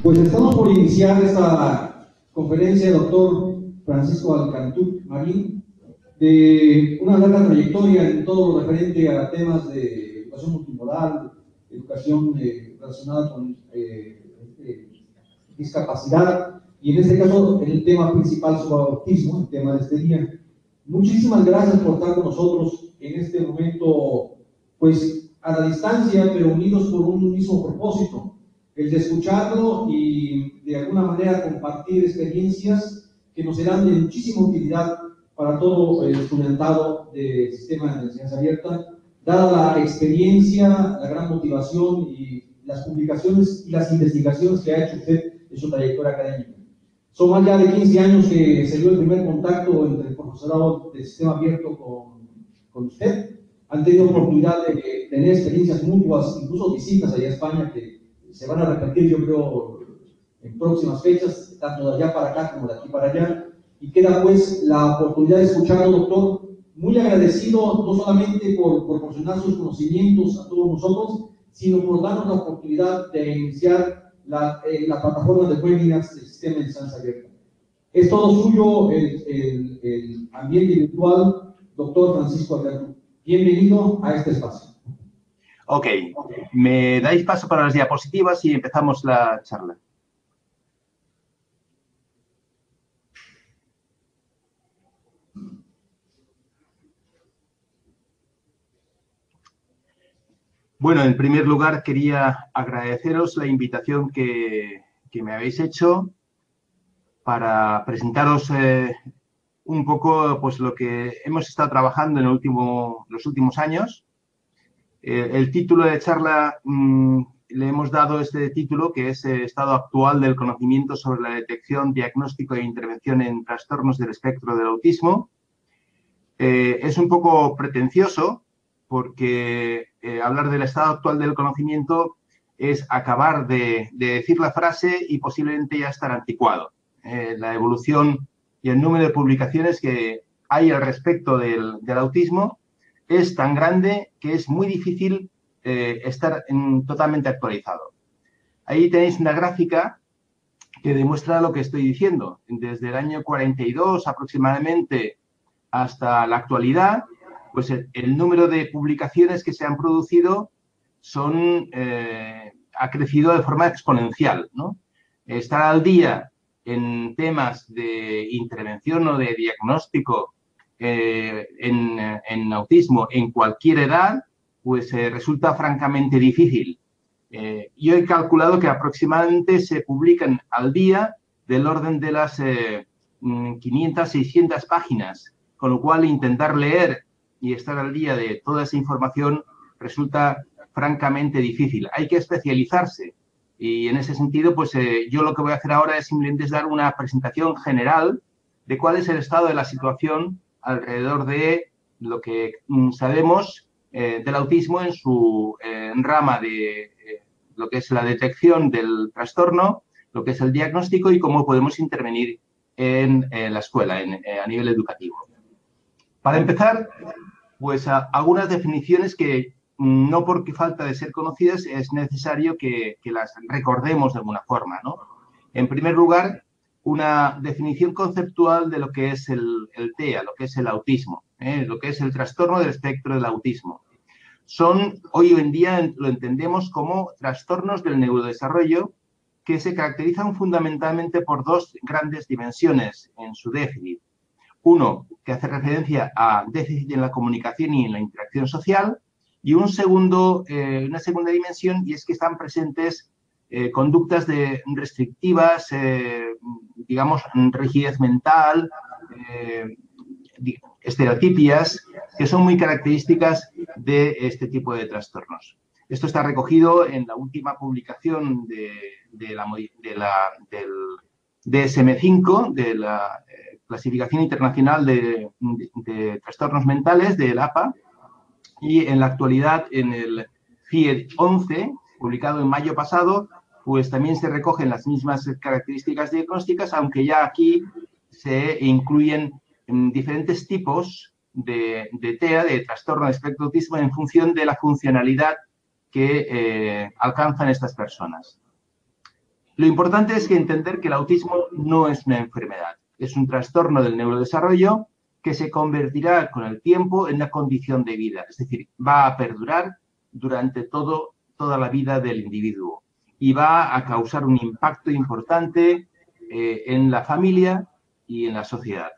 Pues estamos por iniciar esta conferencia, doctor Francisco Alcantú Marín, de una larga trayectoria en todo lo referente a temas de educación multimodal, educación relacionada con discapacidad, y en este caso el tema principal sobre autismo, el tema de este día. Muchísimas gracias por estar con nosotros en este momento, pues a la distancia, pero unidos por un mismo propósito, el de escucharlo y de alguna manera compartir experiencias que nos serán de muchísima utilidad para todo el estudiantado del sistema de enseñanza abierta, dada la experiencia, la gran motivación y las publicaciones y las investigaciones que ha hecho usted en su trayectoria académica. Son más ya de 15 años que se dio el primer contacto entre el profesorado del sistema abierto con usted. Han tenido oportunidad de tener experiencias mutuas, incluso visitas allá a España que se van a repetir, yo creo, en próximas fechas, tanto de allá para acá como de aquí para allá. Y queda pues la oportunidad de escucharlo, doctor. Muy agradecido no solamente por proporcionar sus conocimientos a todos nosotros, sino por darnos la oportunidad de iniciar la plataforma de webinars del sistema de enseñanza abierta. Es todo suyo el ambiente virtual, doctor Francisco Alcantú. Bienvenido a este espacio. Ok, me dais paso para las diapositivas y empezamos la charla. Bueno, en primer lugar quería agradeceros la invitación que me habéis hecho para presentaros un poco pues, lo que hemos estado trabajando en los últimos años. El título de charla le hemos dado este título, que es Estado actual del conocimiento sobre la detección, diagnóstico e intervención en trastornos del espectro del autismo. Es un poco pretencioso porque hablar del estado actual del conocimiento es acabar de decir la frase y posiblemente ya estar anticuado. La evolución y el número de publicaciones que hay al respecto del autismo es tan grande que es muy difícil estar totalmente actualizado. Ahí tenéis una gráfica que demuestra lo que estoy diciendo. Desde el año 42 aproximadamente hasta la actualidad, pues el número de publicaciones que se han producido ha crecido de forma exponencial, ¿no? Estar al día en temas de intervención o de diagnóstico en autismo en cualquier edad, pues resulta francamente difícil. Yo he calculado que aproximadamente se publican al día del orden de las 500, 600 páginas, con lo cual intentar leer y estar al día de toda esa información resulta francamente difícil. Hay que especializarse y en ese sentido, pues yo lo que voy a hacer ahora es simplemente dar una presentación general de cuál es el estado de la situación alrededor de lo que sabemos del autismo en su rama de lo que es la detección del trastorno, lo que es el diagnóstico y cómo podemos intervenir en la escuela, a nivel educativo. Para empezar, pues algunas definiciones que no porque falta de ser conocidas es necesario que las recordemos de alguna forma, ¿no? En primer lugar, una definición conceptual de lo que es el TEA, lo que es el autismo, lo que es el trastorno del espectro del autismo. Hoy en día lo entendemos como trastornos del neurodesarrollo que se caracterizan fundamentalmente por dos grandes dimensiones en su déficit. Uno, que hace referencia a déficit en la comunicación y en la interacción social, y una segunda dimensión, y es que están presentes conductas restrictivas, digamos, rigidez mental, estereotipias, que son muy características de este tipo de trastornos. Esto está recogido en la última publicación del DSM-5, de la Clasificación Internacional de Trastornos Mentales, del APA, y en la actualidad en el FIED 11, publicado en mayo pasado, pues también se recogen las mismas características diagnósticas, aunque ya aquí se incluyen diferentes tipos de TEA, de trastorno de espectro autismo, en función de la funcionalidad que alcanzan estas personas. Lo importante es que entender que el autismo no es una enfermedad, es un trastorno del neurodesarrollo que se convertirá con el tiempo en una condición de vida, es decir, va a perdurar durante toda la vida del individuo y va a causar un impacto importante en la familia y en la sociedad.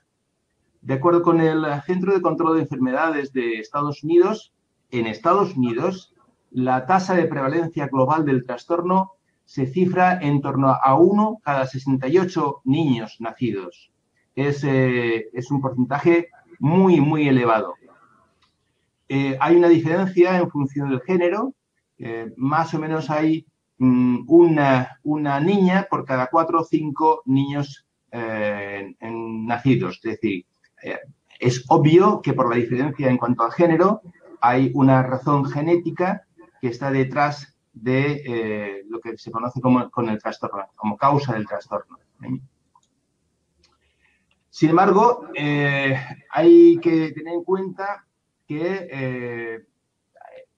De acuerdo con el Centro de Control de Enfermedades de Estados Unidos, en Estados Unidos la tasa de prevalencia global del trastorno se cifra en torno a 1 cada 68 niños nacidos. Es un porcentaje muy, muy elevado. Hay una diferencia en función del género. Más o menos hay una niña por cada 4 o 5 niños nacidos. Es decir, es obvio que por la diferencia en cuanto al género hay una razón genética que está detrás de lo que se conoce con el trastorno, como causa del trastorno. Sin embargo, hay que tener en cuenta que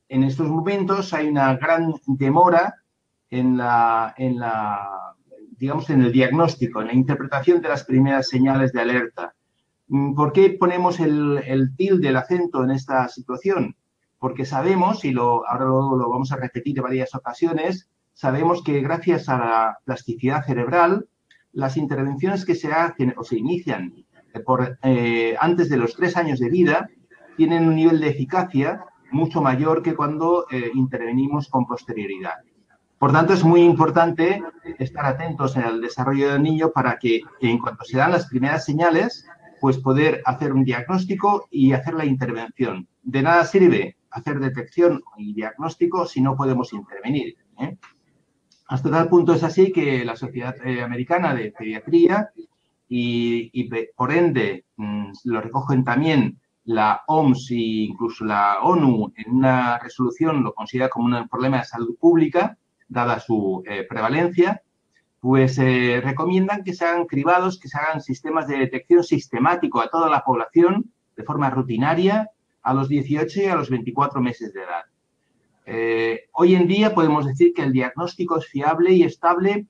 en estos momentos hay una gran demora digamos, en el diagnóstico, en la interpretación de las primeras señales de alerta. ¿Por qué ponemos el tilde, el acento en esta situación? Porque sabemos, y ahora lo vamos a repetir en varias ocasiones, sabemos que gracias a la plasticidad cerebral, las intervenciones que se hacen o se inician antes de los 3 años de vida tienen un nivel de eficacia mucho mayor que cuando intervenimos con posterioridad. Por tanto, es muy importante estar atentos en el desarrollo del niño para que, en cuanto se dan las primeras señales, pues poder hacer un diagnóstico y hacer la intervención. De nada sirve hacer detección y diagnóstico si no podemos intervenir. Hasta tal punto es así que la Sociedad Americana de Pediatría y por ende lo recogen también la OMS e incluso la ONU en una resolución, lo considera como un problema de salud pública, dada su prevalencia, pues recomiendan que se hagan cribados, que se hagan sistemas de detección sistemático a toda la población de forma rutinaria a los 18 y a los 24 meses de edad. Hoy en día podemos decir que el diagnóstico es fiable y estable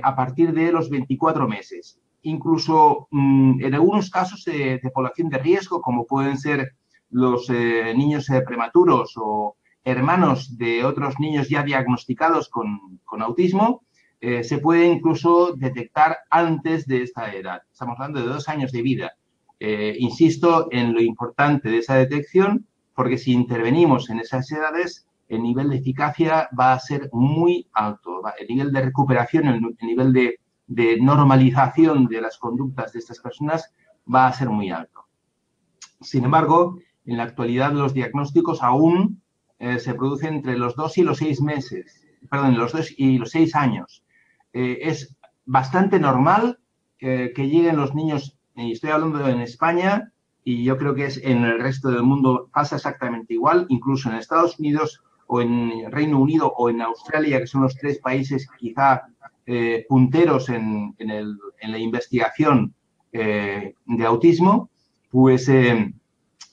a partir de los 24 meses. Incluso en algunos casos de población de riesgo, como pueden ser los niños prematuros o hermanos de otros niños ya diagnosticados con autismo, se puede incluso detectar antes de esta edad. Estamos hablando de 2 años de vida. Insisto en lo importante de esa detección, porque si intervenimos en esas edades, el nivel de eficacia va a ser muy alto. El nivel de recuperación, el nivel de normalización de las conductas de estas personas va a ser muy alto. Sin embargo, en la actualidad los diagnósticos aún se producen entre los 2 y los 6 meses, perdón, los 2 y los 6 años. Es bastante normal que lleguen los niños, y estoy hablando en España, y yo creo que en el resto del mundo pasa exactamente igual, incluso en Estados Unidos o en Reino Unido o en Australia, que son los 3 países quizá punteros en la investigación de autismo, pues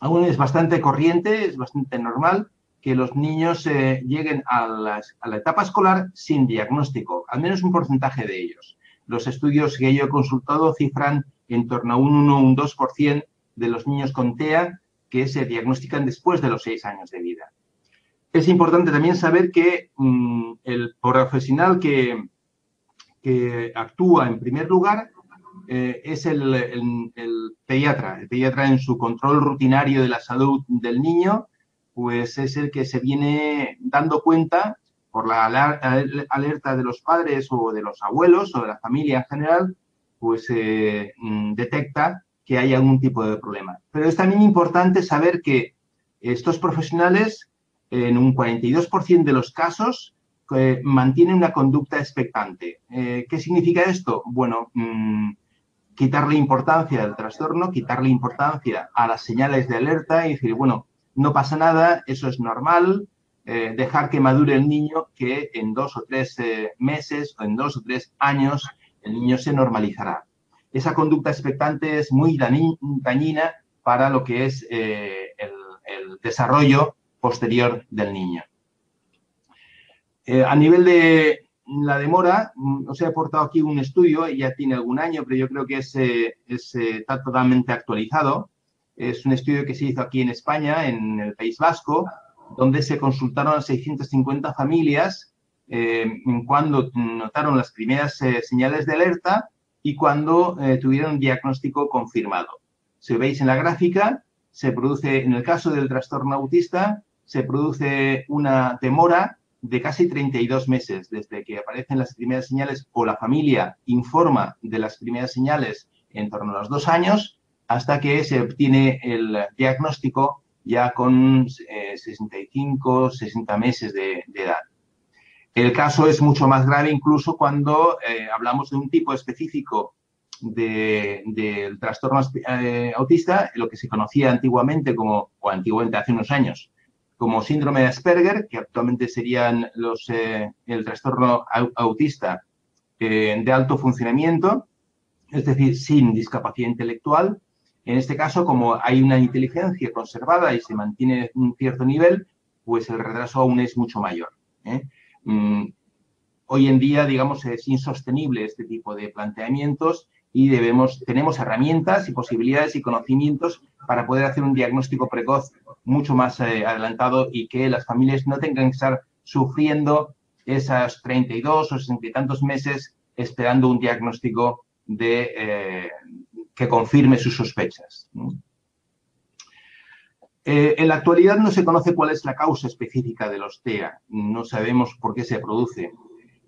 aún es bastante corriente, es bastante normal que los niños lleguen a la etapa escolar sin diagnóstico, al menos un porcentaje de ellos. Los estudios que yo he consultado cifran en torno a un 1 o un 2% de los niños con TEA que se diagnostican después de los 6 años de vida. Es importante también saber que el profesional que actúa en primer lugar es el pediatra. El pediatra en su control rutinario de la salud del niño, pues es el que se viene dando cuenta por la alerta de los padres o de los abuelos o de la familia en general, pues detecta que hay algún tipo de problema. Pero es también importante saber que estos profesionales, en un 42% de los casos, mantienen una conducta expectante. ¿Qué significa esto? Bueno, quitarle importancia al trastorno, quitarle importancia a las señales de alerta y decir, bueno, no pasa nada, eso es normal, dejar que madure el niño, que en 2 o 3 meses o en 2 o 3 años el niño se normalizará. Esa conducta expectante es muy dañina para lo que es el desarrollo posterior del niño. A nivel la demora, os he aportado aquí un estudio, ya tiene algún año, pero yo creo que está totalmente actualizado. Es un estudio que se hizo aquí en España, en el País Vasco, donde se consultaron a 650 familias cuando notaron las primeras señales de alerta y cuando tuvieron un diagnóstico confirmado. Si veis en la gráfica, se produce, en el caso del trastorno autista, se produce una demora de casi 32 meses desde que aparecen las primeras señales o la familia informa de las primeras señales en torno a los 2 años hasta que se obtiene el diagnóstico ya con 65, 60 meses de edad. El caso es mucho más grave incluso cuando hablamos de un tipo específico del trastorno autista, lo que se conocía antiguamente hace unos años, como síndrome de Asperger, que actualmente serían el trastorno autista de alto funcionamiento, es decir, sin discapacidad intelectual. En este caso, como hay una inteligencia conservada y se mantiene un cierto nivel, pues el retraso aún es mucho mayor. Hoy en día, digamos, es insostenible este tipo de planteamientos y tenemos herramientas y posibilidades y conocimientos para poder hacer un diagnóstico precoz mucho más adelantado y que las familias no tengan que estar sufriendo esas 32 o 60 y tantos meses esperando un diagnóstico que confirme sus sospechas. En la actualidad no se conoce cuál es la causa específica de los TEA, no sabemos por qué se produce.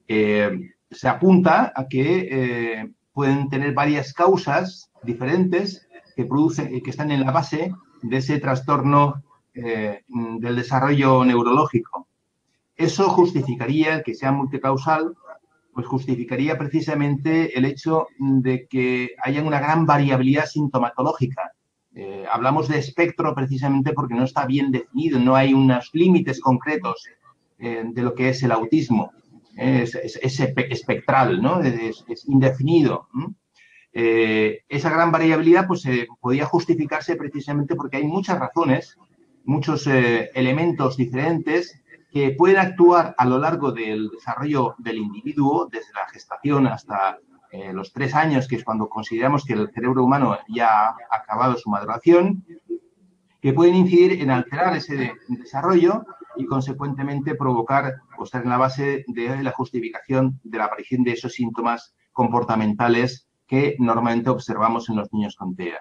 Se apunta a que pueden tener varias causas diferentes que están en la base de ese trastorno del desarrollo neurológico. Eso justificaría, que sea multicausal, pues justificaría precisamente el hecho de que haya una gran variabilidad sintomatológica. Hablamos de espectro precisamente porque no está bien definido, no hay unos límites concretos de lo que es el autismo. Es espectral, ¿no? Es indefinido. Esa gran variabilidad pues, podía justificarse precisamente porque hay muchas razones, muchos elementos diferentes que pueden actuar a lo largo del desarrollo del individuo, desde la gestación hasta los 3 años, que es cuando consideramos que el cerebro humano ya ha acabado su maduración, que pueden incidir en alterar ese desarrollo y, consecuentemente, provocar o estar en la base de la justificación de la aparición de esos síntomas comportamentales que normalmente observamos en los niños con TEA.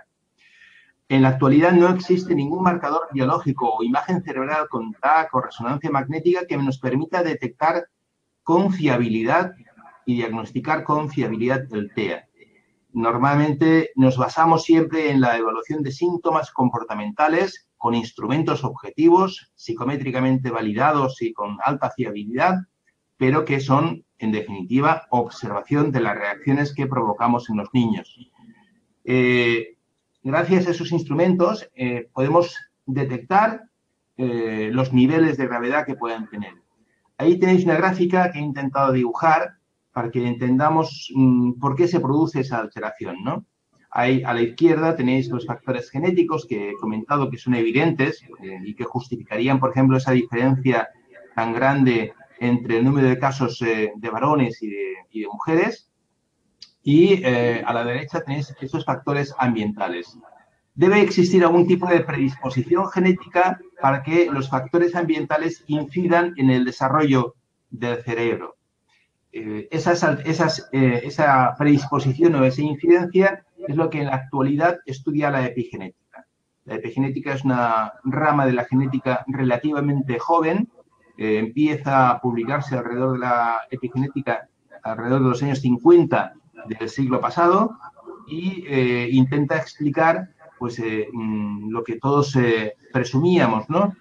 En la actualidad no existe ningún marcador biológico o imagen cerebral con TAC o resonancia magnética que nos permita detectar con fiabilidad y diagnosticar con fiabilidad el TEA. Normalmente nos basamos siempre en la evaluación de síntomas comportamentales con instrumentos objetivos, psicométricamente validados y con alta fiabilidad, pero que son, en definitiva, observación de las reacciones que provocamos en los niños. Gracias a esos instrumentos podemos detectar los niveles de gravedad que puedan tener. Ahí tenéis una gráfica que he intentado dibujar para que entendamos por qué se produce esa alteración, ¿no? Ahí, a la izquierda tenéis los factores genéticos que he comentado que son evidentes y que justificarían, por ejemplo, esa diferencia tan grande entre el número de casos de varones y de mujeres. Y a la derecha tenéis esos factores ambientales. Debe existir algún tipo de predisposición genética para que los factores ambientales incidan en el desarrollo del cerebro. Esa predisposición o esa incidencia es lo que en la actualidad estudia la epigenética. La epigenética es una rama de la genética relativamente joven, empieza a publicarse alrededor de la epigenética alrededor de los años 50 del siglo pasado y intenta explicar pues, lo que todos presumíamos, ¿no?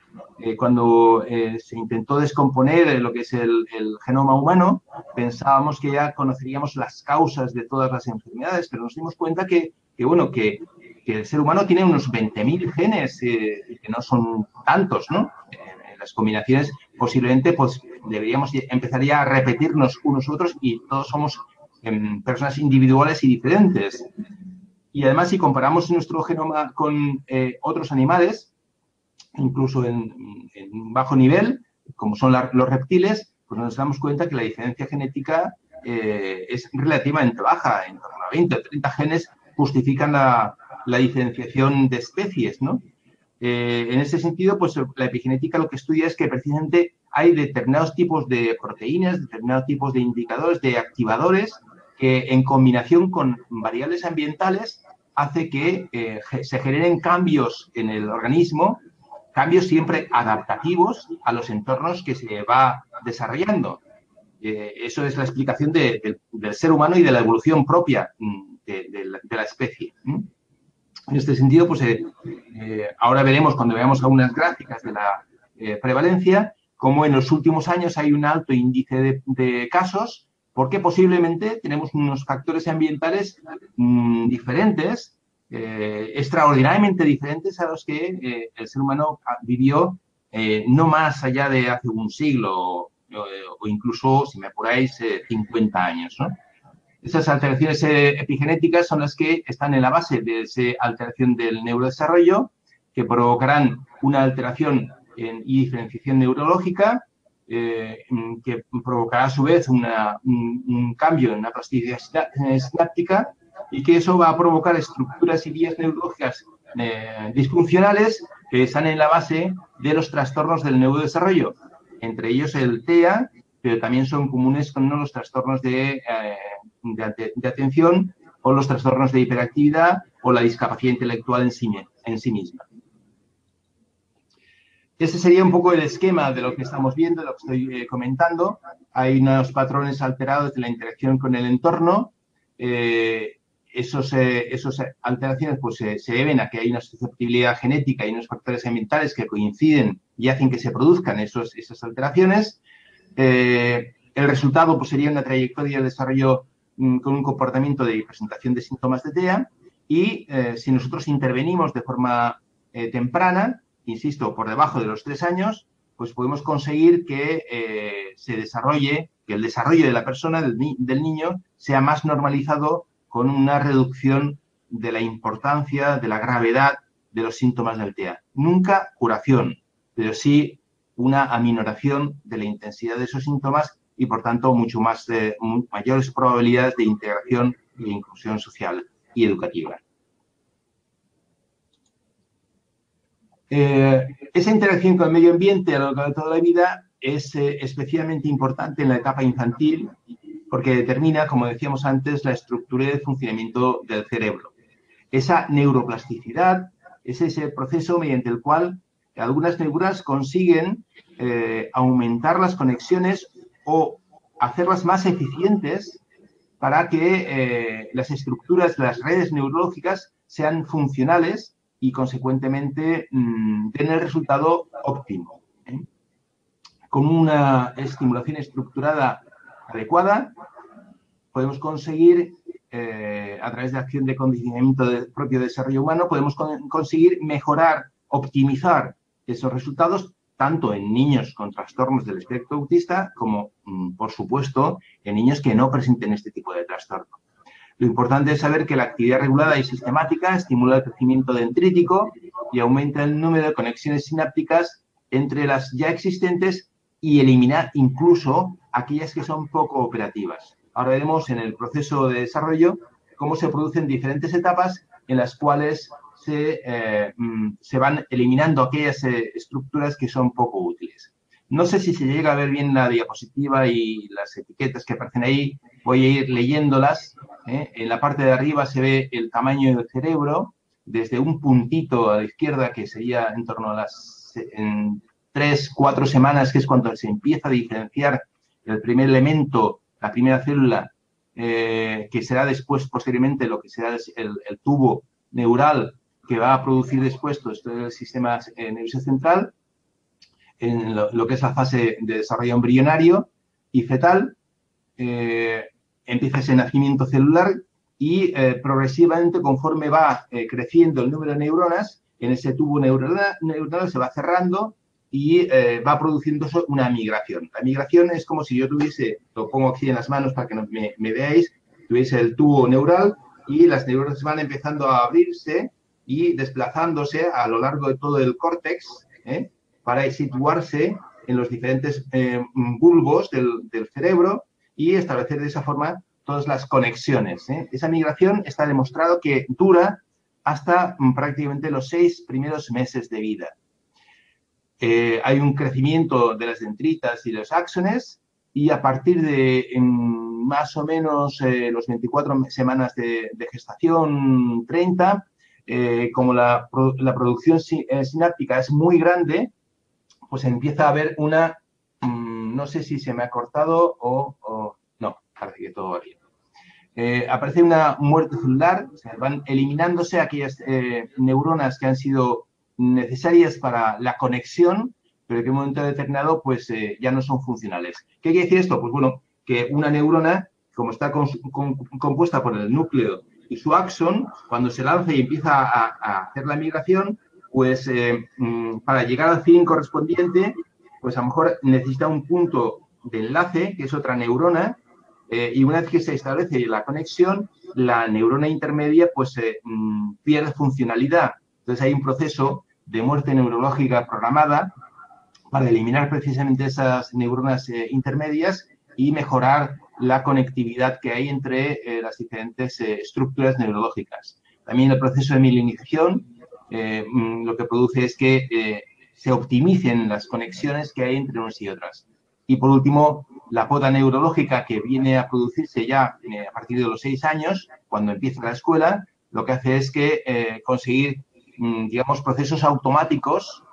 Cuando se intentó descomponer lo que es el genoma humano, pensábamos que ya conoceríamos las causas de todas las enfermedades, pero nos dimos cuenta que el ser humano tiene unos 20.000 genes y que no son tantos, ¿no? Las combinaciones posiblemente pues, deberíamos empezar ya a repetirnos unos otros y todos somos personas individuales y diferentes. Y además, si comparamos nuestro genoma con otros animales, incluso en bajo nivel, como son los reptiles, pues nos damos cuenta que la diferencia genética es relativamente baja, en torno a 20 o 30 genes justifican la diferenciación de especies, ¿no? En ese sentido, pues la epigenética lo que estudia es que precisamente hay determinados tipos de proteínas, determinados tipos de indicadores, de activadores, que en combinación con variables ambientales hace que se generen cambios en el organismo, cambios siempre adaptativos a los entornos que se va desarrollando. Eso es la explicación del ser humano y de la evolución propia de la especie. En este sentido, pues ahora veremos, cuando veamos algunas gráficas de la prevalencia, cómo en los últimos años hay un alto índice de casos, porque posiblemente tenemos unos factores ambientales diferentes, extraordinariamente diferentes a los que el ser humano vivió no más allá de hace un siglo o incluso, si me apuráis, 50 años, ¿no? Esas alteraciones epigenéticas son las que están en la base de esa alteración del neurodesarrollo, que provocarán una alteración y diferenciación neurológica, que provocará a su vez un cambio en la plasticidad sináptica y que eso va a provocar estructuras y vías neurológicas disfuncionales que están en la base de los trastornos del neurodesarrollo, entre ellos el TEA, pero también son comunes con los trastornos de atención o los trastornos de hiperactividad o la discapacidad intelectual en sí misma. Ese sería un poco el esquema de lo que estamos viendo, de lo que estoy comentando. Hay unos patrones alterados de la interacción con el entorno. Esas alteraciones pues, se deben a que hay una susceptibilidad genética y unos factores ambientales que coinciden y hacen que se produzcan esas alteraciones. El resultado pues, sería una trayectoria de desarrollo con un comportamiento de presentación de síntomas de TEA y si nosotros intervenimos de forma temprana, insisto, por debajo de los 3 años, pues podemos conseguir que se desarrolle, que el desarrollo de la persona, del niño, sea más normalizado con una reducción de la importancia, de la gravedad de los síntomas del TEA. Nunca curación, pero sí una aminoración de la intensidad de esos síntomas y, por tanto, mayores probabilidades de integración e inclusión social y educativa. Esa interacción con el medio ambiente a lo largo de toda la vida es especialmente importante en la etapa infantil porque determina, como decíamos antes, la estructura y el funcionamiento del cerebro. Esa neuroplasticidad es ese proceso mediante el cual algunas neuronas consiguen aumentar las conexiones o hacerlas más eficientes para que las estructuras, las redes neurológicas sean funcionales y, consecuentemente, den el resultado óptimo. Con una estimulación estructurada adecuada, podemos conseguir, a través de acción de condicionamiento del propio desarrollo humano, podemos conseguir mejorar, optimizar esos resultados, tanto en niños con trastornos del espectro autista como, por supuesto, en niños que no presenten este tipo de trastorno. Lo importante es saber que la actividad regulada y sistemática estimula el crecimiento dendrítico y aumenta el número de conexiones sinápticas entre las ya existentes y eliminar incluso aquellas que son poco operativas. Ahora veremos en el proceso de desarrollo cómo se producen diferentes etapas en las cuales se van eliminando aquellas estructuras que son poco útiles. No sé si se llega a ver bien la diapositiva y las etiquetas que aparecen ahí. Voy a ir leyéndolas. En la parte de arriba se ve el tamaño del cerebro, desde un puntito a la izquierda, que sería en torno a las 3-4 semanas, que es cuando se empieza a diferenciar el primer elemento, la primera célula, que será después, posteriormente, lo que será el tubo neural que va a producir después todo esto del sistema nervioso central, en lo que es la fase de desarrollo embrionario y fetal. Empieza ese nacimiento celular y progresivamente, conforme va creciendo el número de neuronas, en ese tubo neuronal se va cerrando y va produciéndose una migración. La migración es como si yo tuviese, lo pongo aquí en las manos para que me veáis, tuviese el tubo neural y las neuronas van empezando a abrirse y desplazándose a lo largo de todo el córtex, para situarse en los diferentes bulbos del cerebro y establecer de esa forma todas las conexiones. Esa migración está demostrado que dura hasta prácticamente los 6 primeros meses de vida. Hay un crecimiento de las dendritas y los axones y a partir de más o menos los 24 semanas de gestación, 30, como la producción sináptica es muy grande, pues empieza a haber una, no sé si se me ha cortado o no, parece que todo va bien. Aparece una muerte celular, o sea, van eliminándose aquellas neuronas que han sido necesarias para la conexión, pero que en un momento determinado pues ya no son funcionales. ¿Qué quiere decir esto? Pues bueno, que una neurona, como está compuesta por el núcleo y su axón, cuando se lanza y empieza a hacer la migración, pues para llegar al fin correspondiente, pues a lo mejor necesita un punto de enlace, que es otra neurona, y una vez que se establece la conexión, la neurona intermedia pues pierde funcionalidad. Entonces hay un proceso de muerte neurológica programada para eliminar precisamente esas neuronas intermedias y mejorar la conectividad que hay entre las diferentes estructuras neurológicas. También el proceso de mielinización lo que produce es que se optimicen las conexiones que hay entre unas y otras. Y por último, la poda neurológica que viene a producirse ya a partir de los 6 años, cuando empieza la escuela, lo que hace es que conseguir, digamos, procesos automáticos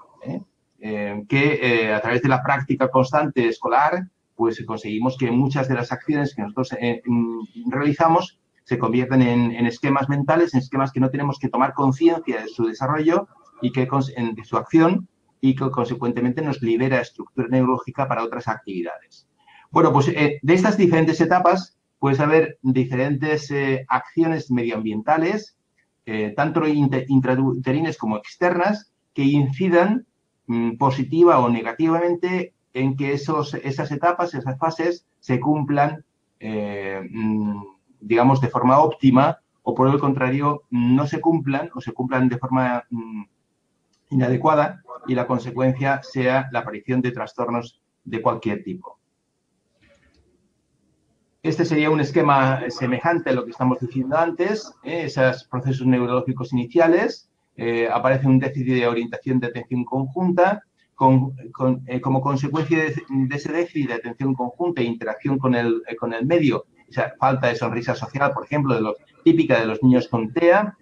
que a través de la práctica constante escolar, pues conseguimos que muchas de las acciones que nosotros realizamos se conviertan en esquemas mentales, en esquemas que no tenemos que tomar conciencia de su desarrollo y que de su acción y que consecuentemente nos libera estructura neurológica para otras actividades. Bueno, pues de estas diferentes etapas puedes haber diferentes acciones medioambientales, tanto intrauterinas como externas, que incidan positiva o negativamente en que esas etapas, esas fases, se cumplan, digamos, de forma óptima o, por el contrario, no se cumplan o se cumplan de forma inadecuada y la consecuencia sea la aparición de trastornos de cualquier tipo. Este sería un esquema semejante a lo que estamos diciendo antes, esos procesos neurológicos iniciales. Aparece un déficit de orientación de atención conjunta, como consecuencia de ese déficit de atención conjunta e interacción con el medio, o sea, falta de sonrisa social, por ejemplo, típica de los niños con TEA,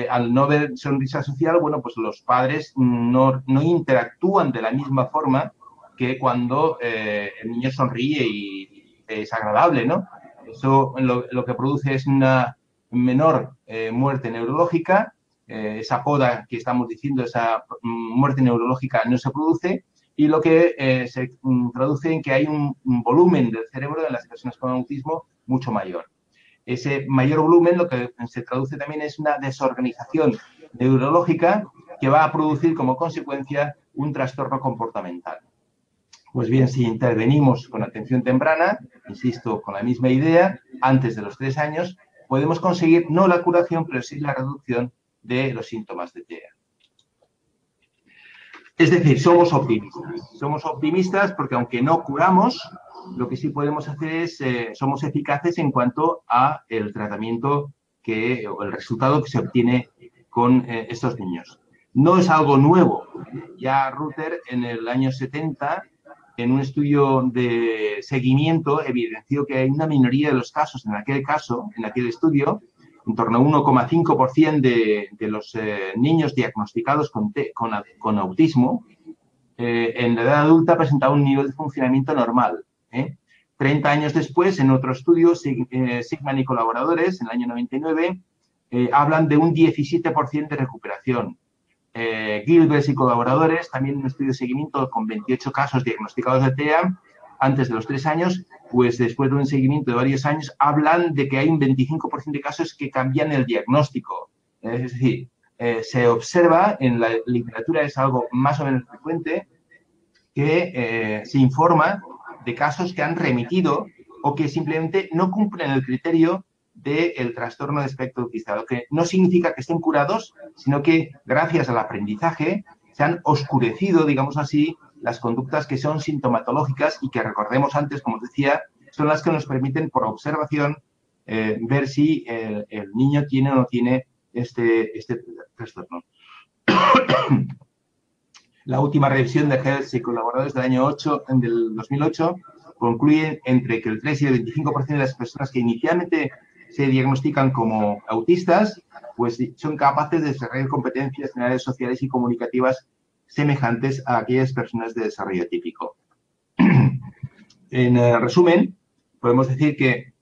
al no ver sonrisa social, bueno, pues los padres no interactúan de la misma forma que cuando el niño sonríe y es agradable, ¿no? Eso lo que produce es una menor muerte neurológica, esa poda que estamos diciendo, esa muerte neurológica no se produce y lo que se traduce en que hay un volumen del cerebro en las personas con autismo mucho mayor. Ese mayor volumen lo que se traduce también es una desorganización neurológica que va a producir como consecuencia un trastorno comportamental. Pues bien, si intervenimos con atención temprana, insisto, con la misma idea, antes de los 3 años, podemos conseguir no la curación, pero sí la reducción de los síntomas de TEA. Es decir, somos optimistas. Somos optimistas porque aunque no curamos, lo que sí podemos hacer es, somos eficaces en cuanto a el tratamiento o el resultado que se obtiene con estos niños. No es algo nuevo. Ya Rutter en el año 70, en un estudio de seguimiento, evidenció que hay una minoría de los casos, en aquel estudio, en torno a 1,5% de los niños diagnosticados con autismo, en la edad adulta presentaban un nivel de funcionamiento normal. 30 años después, en otro estudio, Sigman y colaboradores, en el año 99, hablan de un 17% de recuperación. Gilbert y colaboradores, también un estudio de seguimiento con 28 casos diagnosticados de TEA antes de los 3 años, pues después de un seguimiento de varios años, hablan de que hay un 25% de casos que cambian el diagnóstico. Es decir, se observa, en la literatura es algo más o menos frecuente, que se informa de casos que han remitido o que simplemente no cumplen el criterio del trastorno de espectro autista, lo que no significa que estén curados, sino que gracias al aprendizaje se han oscurecido, digamos así, las conductas que son sintomatológicas y que, recordemos antes, como os decía, son las que nos permiten, por observación, ver si el niño tiene o no tiene este trastorno. La última revisión de Health y colaboradores del 2008 concluye entre que el 3 y el 25% de las personas que inicialmente se diagnostican como autistas, pues son capaces de desarrollar competencias generales sociales y comunicativas semejantes a aquellas personas de desarrollo típico. En resumen, podemos decir que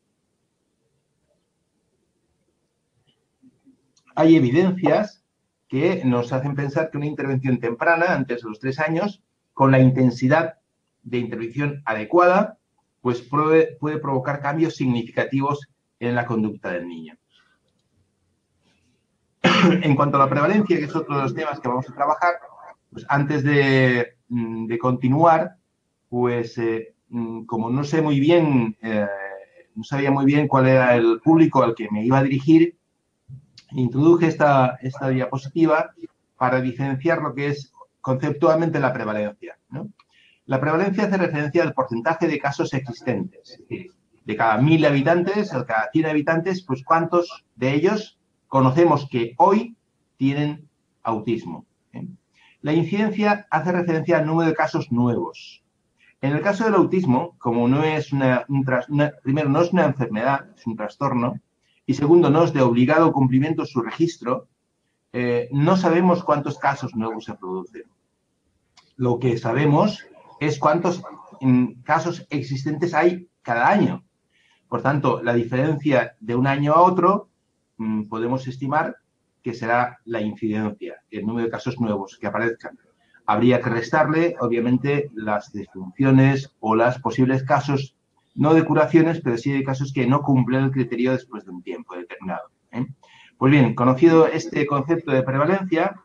hay evidencias que nos hacen pensar que una intervención temprana, antes de los 3 años, con la intensidad de intervención adecuada, pues puede provocar cambios significativos en la conducta del niño. En cuanto a la prevalencia, que es otro de los temas que vamos a trabajar, pues antes de continuar, pues como no sé muy bien, no sabía muy bien cuál era el público al que me iba a dirigir, introduje esta diapositiva para diferenciar lo que es conceptualmente la prevalencia, ¿no? La prevalencia hace referencia al porcentaje de casos existentes. Es decir, de cada 1000 habitantes o cada 100 habitantes, pues cuántos de ellos conocemos que hoy tienen autismo. La incidencia hace referencia al número de casos nuevos. En el caso del autismo, como no es primero, no es una enfermedad, es un trastorno, y segundo, no es de obligado cumplimiento su registro, no sabemos cuántos casos nuevos se producen. Lo que sabemos es cuántos casos existentes hay cada año. Por tanto, la diferencia de un año a otro podemos estimar que será la incidencia, el número de casos nuevos que aparezcan. Habría que restarle, obviamente, las disfunciones o los posibles casos, no de curaciones, pero sí de casos que no cumplen el criterio después de un tiempo determinado. Pues bien, conocido este concepto de prevalencia,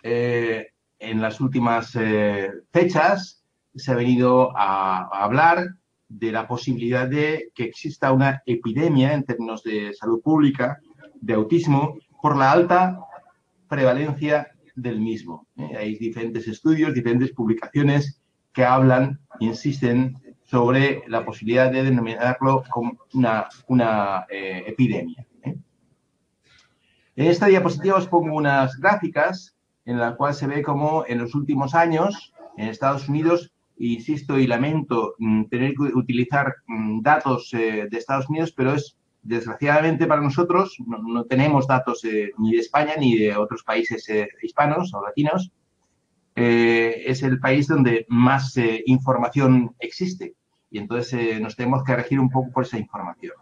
en las últimas fechas se ha venido a hablar de la posibilidad de que exista una epidemia en términos de salud pública de autismo por la alta prevalencia del mismo. Hay diferentes estudios, diferentes publicaciones que hablan, insisten sobre la posibilidad de denominarlo como una epidemia. En esta diapositiva os pongo unas gráficas en la cual se ve cómo en los últimos años en Estados Unidos, insisto y lamento tener que utilizar datos de Estados Unidos, pero es desgraciadamente para nosotros, no tenemos datos ni de España ni de otros países hispanos o latinos. Es el país donde más información existe y entonces nos tenemos que regir un poco por esa información.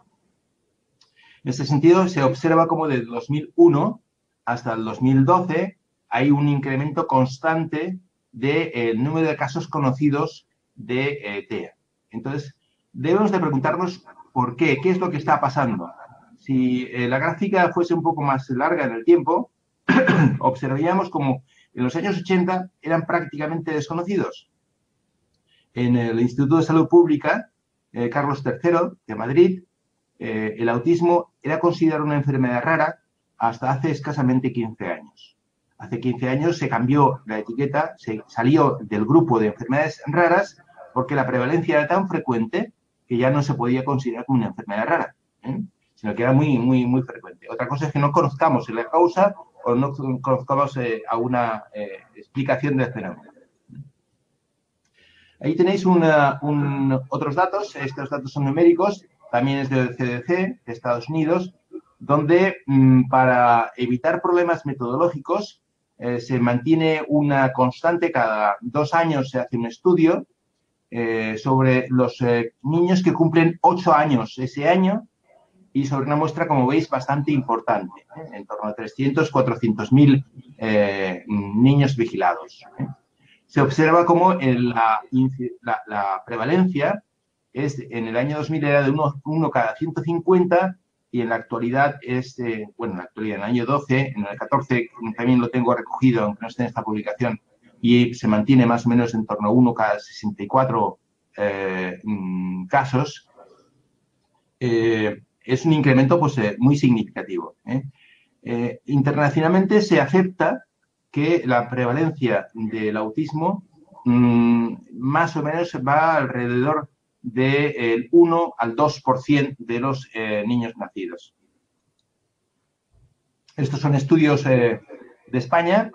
En este sentido, se observa como desde 2001 hasta el 2012 hay un incremento constante del número de casos conocidos de TEA. Entonces, debemos de preguntarnos por qué es lo que está pasando. Si la gráfica fuese un poco más larga en el tiempo, observaríamos como en los años 80 eran prácticamente desconocidos. En el Instituto de Salud Pública, Carlos III, de Madrid, el autismo era considerado una enfermedad rara hasta hace escasamente 15 años. Hace 15 años se cambió la etiqueta, se salió del grupo de enfermedades raras porque la prevalencia era tan frecuente que ya no se podía considerar como una enfermedad rara, sino que era muy, muy, muy frecuente. Otra cosa es que no conozcamos la causa o no conozcamos alguna explicación del fenómeno. Ahí tenéis otros datos. Estos datos son numéricos, también es del CDC de Estados Unidos, donde para evitar problemas metodológicos se mantiene una constante, cada 2 años se hace un estudio sobre los niños que cumplen 8 años ese año y sobre una muestra, como veis, bastante importante, en torno a 300, 400.000 niños vigilados. Se observa como la prevalencia en el año 2000 era de 1 cada 150 y en la actualidad es, bueno, en la actualidad, en el año 12, en el 14 también lo tengo recogido, aunque no esté en esta publicación, y se mantiene más o menos en torno a 1 cada 64 casos. Es un incremento pues, muy significativo. Internacionalmente se acepta que la prevalencia del autismo más o menos va alrededor del 1 al 2% de los niños nacidos. Estos son estudios de España.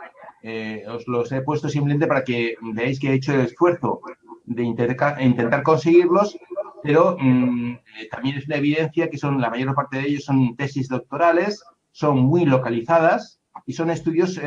Os los he puesto simplemente para que veáis que he hecho el esfuerzo de intentar conseguirlos, pero también es una evidencia que la mayor parte de ellos son tesis doctorales, son muy localizadas y son estudios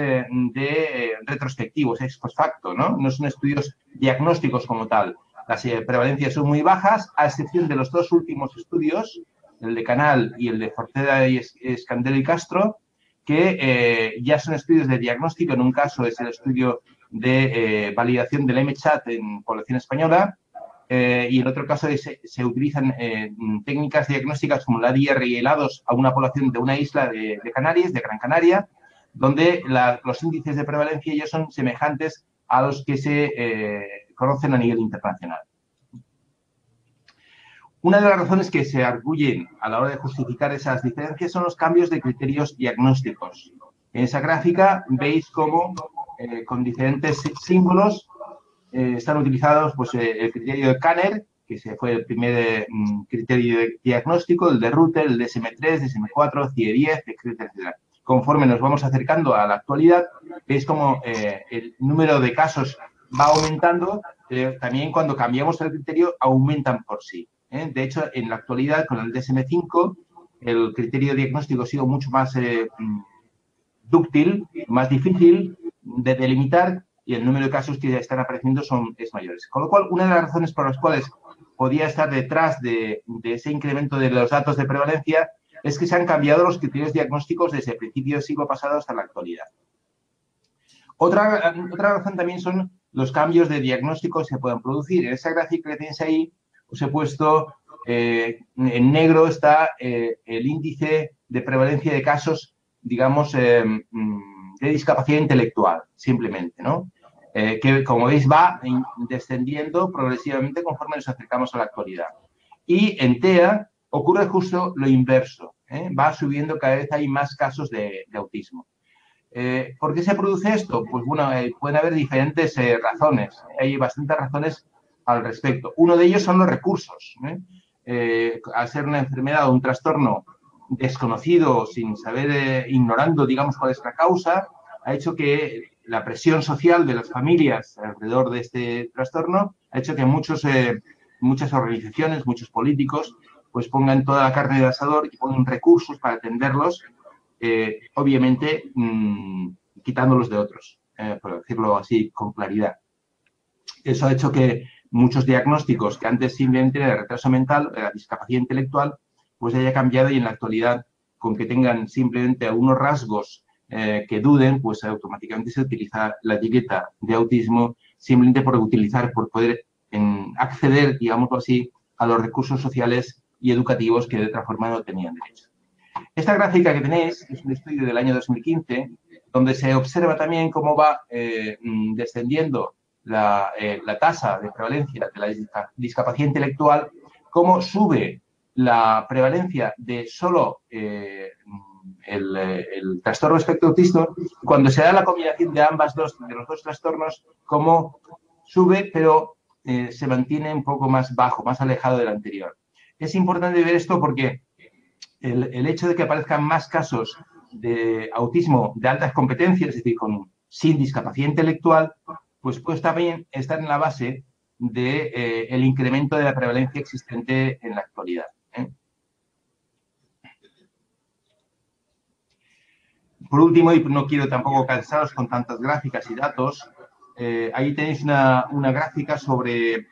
retrospectivos, ex post facto, ¿no? No son estudios diagnósticos como tal. Las prevalencias son muy bajas, a excepción de los dos últimos estudios, el de Canal y el de Forceda y Escandero y Castro, que ya son estudios de diagnóstico. En un caso es el estudio de validación del MChat en población española, y en otro caso se utilizan técnicas diagnósticas como la ADIR y helados a una población de una isla de Canarias, de Gran Canaria, donde los índices de prevalencia ya son semejantes a los que se conocen a nivel internacional. Una de las razones que se arguyen a la hora de justificar esas diferencias son los cambios de criterios diagnósticos. En esa gráfica veis cómo con diferentes símbolos están utilizados pues, el criterio de Kanner, que fue el primer criterio diagnóstico, el de Rutter, el DSM-3, DSM-4, CIE-10, etcétera, etcétera. Conforme nos vamos acercando a la actualidad, veis cómo el número de casos va aumentando, también cuando cambiamos el criterio aumentan por sí. De hecho, en la actualidad, con el DSM-5, el criterio diagnóstico ha sido mucho más dúctil, más difícil de delimitar y el número de casos que ya están apareciendo es mayores. Con lo cual, una de las razones por las cuales podía estar detrás de ese incremento de los datos de prevalencia es que se han cambiado los criterios diagnósticos desde el principio del siglo pasado hasta la actualidad. Otra razón también son los cambios de diagnóstico que se pueden producir. En esa gráfica que tenéis ahí, os he puesto en negro está el índice de prevalencia de casos, digamos, de discapacidad intelectual, simplemente, ¿no? Que, como veis, va descendiendo progresivamente conforme nos acercamos a la actualidad. Y en TEA ocurre justo lo inverso, va subiendo, cada vez hay más casos de autismo. ¿Por qué se produce esto? Pues bueno, pueden haber diferentes razones. Hay bastantes razones al respecto. Uno de ellos son los recursos. Al ser una enfermedad o un trastorno desconocido, sin saber, ignorando, digamos, cuál es la causa, ha hecho que la presión social de las familias alrededor de este trastorno ha hecho que muchas organizaciones, muchos políticos, pues pongan toda la carne del asador y pongan recursos para atenderlos, obviamente quitándolos de otros, por decirlo así con claridad. Eso ha hecho que muchos diagnósticos que antes simplemente era de retraso mental, era discapacidad intelectual, pues haya cambiado y en la actualidad, con que tengan simplemente algunos rasgos que duden, pues automáticamente se utiliza la etiqueta de autismo simplemente por poder acceder, digámoslo así, a los recursos sociales y educativos que de otra forma no tenían derecho. Esta gráfica que tenéis es un estudio del año 2015, donde se observa también cómo va descendiendo la tasa de prevalencia de la discapacidad intelectual, cómo sube la prevalencia de solo el trastorno espectro autista, cuando se da la combinación de los dos trastornos, cómo sube, pero se mantiene un poco más bajo, más alejado del anterior. Es importante ver esto porque el hecho de que aparezcan más casos de autismo de altas competencias, es decir, sin discapacidad intelectual, pues puede también estar en la base del incremento de la prevalencia existente en la actualidad. Por último, y no quiero tampoco cansaros con tantas gráficas y datos, ahí tenéis una gráfica sobre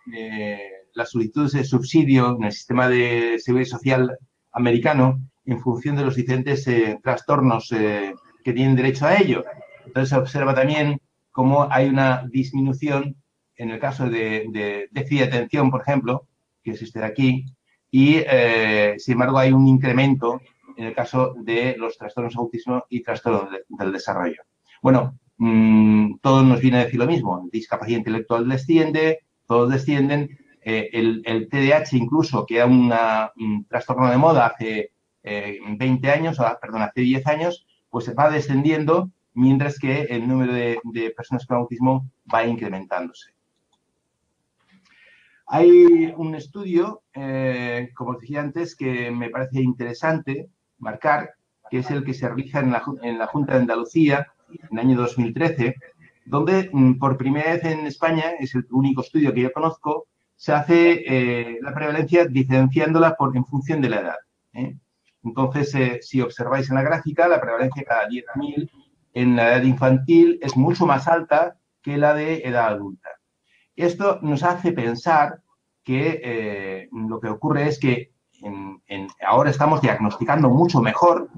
las solicitudes de subsidio en el sistema de seguridad social americano en función de los diferentes trastornos que tienen derecho a ello. Entonces, se observa también cómo hay una disminución en el caso de déficit de atención, por ejemplo, que es este de aquí, y, sin embargo, hay un incremento en el caso de los trastornos de autismo y trastornos del desarrollo. Bueno, todo nos viene a decir lo mismo. Discapacidad intelectual desciende, todos descienden. El TDAH incluso, que era un trastorno de moda hace 20 años, perdón, hace 10 años, pues va descendiendo mientras que el número de personas con autismo va incrementándose. Hay un estudio, como os decía antes, que me parece interesante marcar, que es el que se realiza en la Junta de Andalucía en el año 2013, donde por primera vez en España, es el único estudio que yo conozco, se hace la prevalencia diferenciándola en función de la edad. Entonces, si observáis en la gráfica, la prevalencia cada 10.000 en la edad infantil es mucho más alta que la de edad adulta. Esto nos hace pensar que lo que ocurre es que ahora estamos diagnosticando mucho mejor